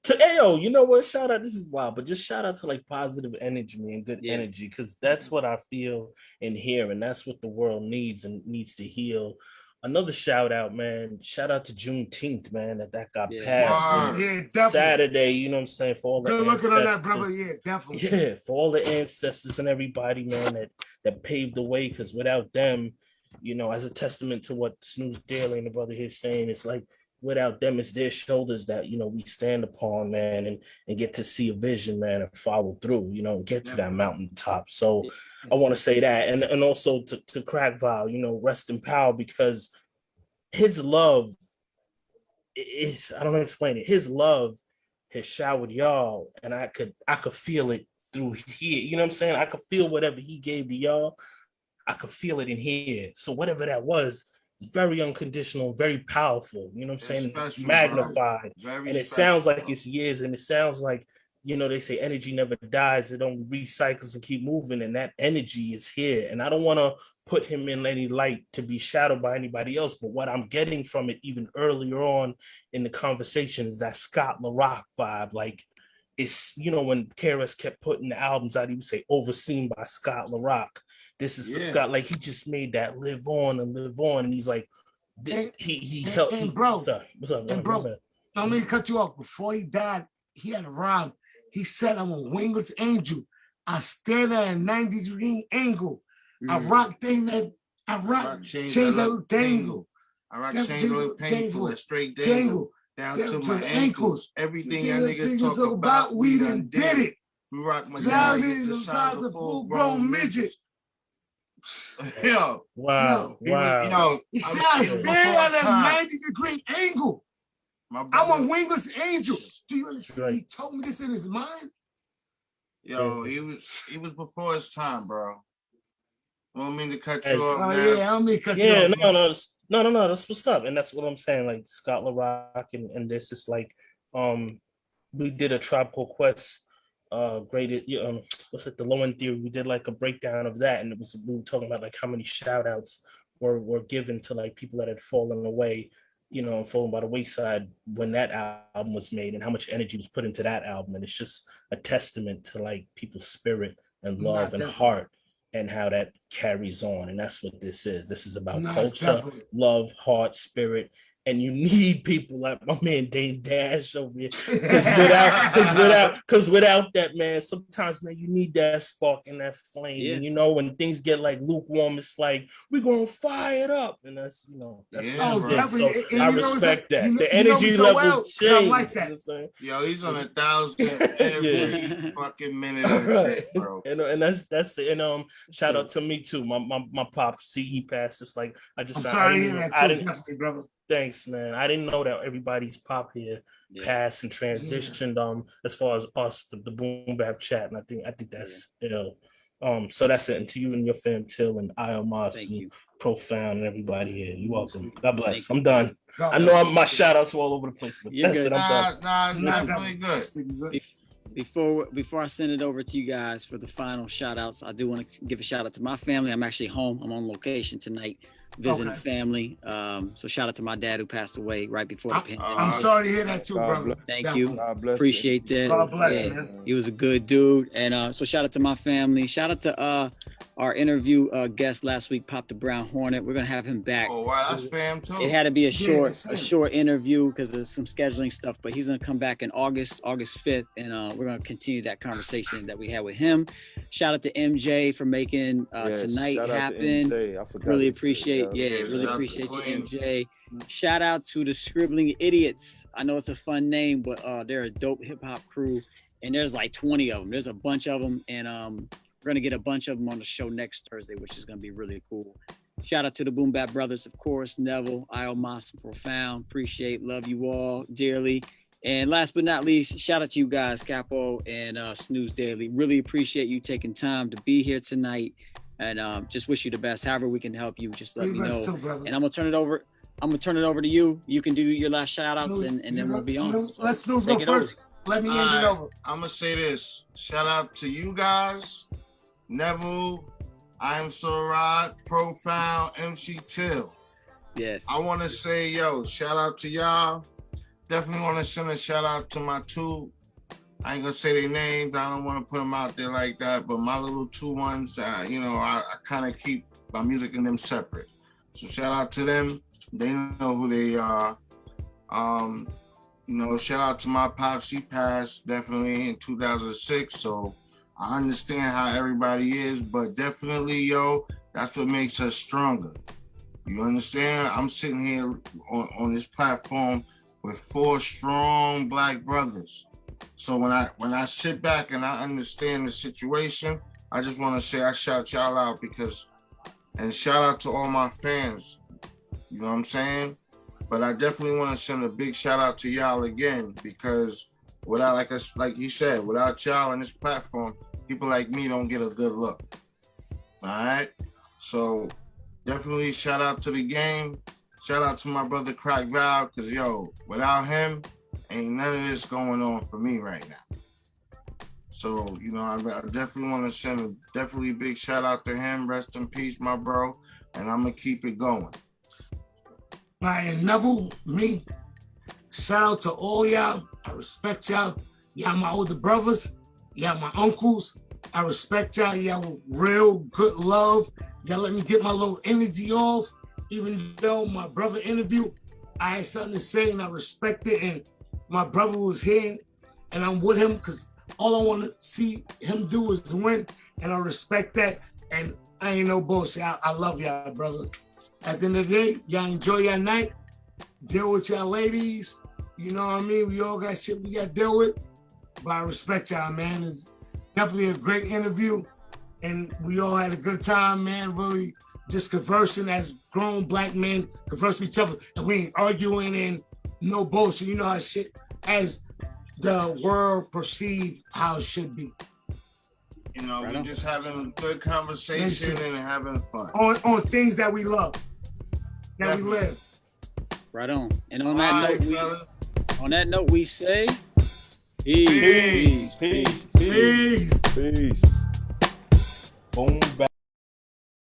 to Ayo, you know what? Shout out, this is wild, but just shout out to like positive energy and good energy, because that's what I feel and hear, and that's what the world needs and needs to heal. Another shout out, man. Shout out to Juneteenth, man, that got passed. Yeah, definitely. Saturday, you know what I'm saying? For all the good looking on that, brother. Yeah, definitely. Yeah, for all the ancestors and everybody, man, that paved the way, because without them, you know, as a testament to what Snooze Daily and the brother here saying, it's like without them, it's their shoulders that, you know, we stand upon, man, and get to see a vision, man, and follow through, you know, and get to that mountaintop. So I want to say that. And also to Crack Val, you know, rest in power, because his love is, I don't know how to explain it. His love has showered y'all, and I could feel it through here. You know what I'm saying? I could feel whatever he gave to y'all. I could feel it in here. So whatever that was, very unconditional, very powerful. You know what I'm saying? It's magnified. And it sounds like it's years, and it sounds like, you know, they say energy never dies. It only recycles and keep moving. And that energy is here. And I don't want to put him in any light to be shadowed by anybody else. But what I'm getting from it even earlier on in the conversation is that Scott LaRock vibe. Like, it's, you know, when KRS kept putting the albums out, he would say overseen by Scott LaRock. This is for Scott. Like, he just made that live on. And he's like, he helped. And bro, what's up? And bro, don't mean to cut you off. Before he died, he had a rhyme. He said, I'm a wingless angel. I stand at a 90-degree angle. I rock thing that I rock change that little dangle. I rock change a little painful, a straight dangle down to my ankles. Everything y'all niggas talk about, we done did it. We rock my the size of full-grown midget. Yo, wow. He said, I stand at a 90-degree angle. I'm a wingless angel. Do you understand? He told me this in his mind. Yo, he was before his time, bro. I don't mean to cut you off. I don't mean to cut you off. No, that's what's up. And that's what I'm saying. Like Scott LaRock and this is like, we did a Tribe Called Quest graded, what's it, the Low End Theory. We did like a breakdown of that, and we were talking about like how many shout outs were given to like people that had fallen away, you know, and fallen by the wayside when that album was made, and how much energy was put into that album. And it's just a testament to like people's spirit and love and heart, and how that carries on. And that's what this is. This is about culture, love, heart, spirit. And you need people like my man Dave Dash over here. Because without that, man, sometimes, man, you need that spark and that flame. And you know, when things get like lukewarm, it's like we're gonna fire it up. And that's, you know, that's definitely. So I respect that. The energy level change. Like that. Yo, he's on 1,000 every fucking minute of the day, bro. And that's it. And shout out to me too. My pops, he passed. Just like I just. I'm sorry to hear that too, definitely, brother. Thanks, man. I didn't know that everybody's pop here passed and transitioned as far as us, the Boom Bap Chat. And I think that's ill. So that's it. And to you and your fam, Till and IOMOS and Profound and everybody here. You're welcome. God bless. I'm done. I know my shout outs are all over the place, but that's it. I'm done. Nah, it's really good. Before I send it over to you guys for the final shout outs, I do want to give a shout out to my family. I'm actually home. I'm on location tonight, visiting family. So shout out to my dad who passed away right before the pandemic. I'm sorry to hear that too, brother. Thank you. God Appreciate that. God bless you, man. He was a good dude. And so shout out to my family. Shout out to our interview guest last week, Pop the Brown Hornet. We're gonna have him back. Oh wow, that's fam too. It had to be a short interview because of some scheduling stuff, but he's gonna come back in August 5th, and we're gonna continue that conversation that we had with him. Shout out to MJ for making tonight happen. Really appreciate, really appreciate you, MJ. Shout out to the Scribbling Idiots. I know it's a fun name, but they're a dope hip hop crew, and there's like 20 of them. There's a bunch of them, and we're gonna get a bunch of them on the show next Thursday, which is gonna be really cool. Shout out to the Boom Bap brothers, of course, Neville, IOMOS, Profound. Appreciate, love you all dearly. And last but not least, shout out to you guys, Capo and Snooze Daily. Really appreciate you taking time to be here tonight, and just wish you the best. However we can help you, just let me know. And I'm gonna turn it over. I'm gonna turn it over to you. You can do your last shout outs, and then we'll be on. So let Snooze go first. Let me hand it over. I'm gonna say this. Shout out to you guys, Neville, I Am Marad, Profound, MC Till. Yes. I want to say, shout out to y'all. Definitely want to send a shout out to my two. I ain't gonna say their names. I don't want to put them out there like that. But my little two ones, I kind of keep my music and them separate. So shout out to them. They know who they are. Shout out to my pops. He passed definitely in 2006. So I understand how everybody is, but definitely, that's what makes us stronger. You understand? I'm sitting here on this platform with 4 strong Black brothers. So when I sit back and I understand the situation, I just want to say I shout y'all out and shout out to all my fans. You know what I'm saying? But I definitely want to send a big shout out to y'all again, because without, like you said, without y'all on this platform, people like me don't get a good look. All right? So definitely shout out to the game. Shout out to my brother Crack Val, because without him, ain't none of this going on for me right now. So, I definitely want to send a definitely big shout out to him. Rest in peace, my bro. And I'm going to keep it going. All right, and Neville, me, shout out to all y'all. I respect y'all. Y'all my older brothers. Y'all my uncles. I respect y'all. Y'all real good love. Y'all let me get my little energy off. Even though my brother interviewed, I had something to say and I respect it. And my brother was here and I'm with him because all I want to see him do is win. And I respect that. And I ain't no bullshit. I love y'all, brother. At the end of the day, y'all enjoy your night. Deal with y'all ladies. You know what I mean? We all got shit we got to deal with. But I respect y'all, man. It's definitely a great interview. And we all had a good time, man. Really just conversing as grown Black men, converse with each other. And we ain't arguing and no bullshit. You know how shit, as the world perceived how it should be. We're just having a good conversation and having fun. On things that we love, that we live. Right on. And on that note, we say peace. Peace. Boom Bap.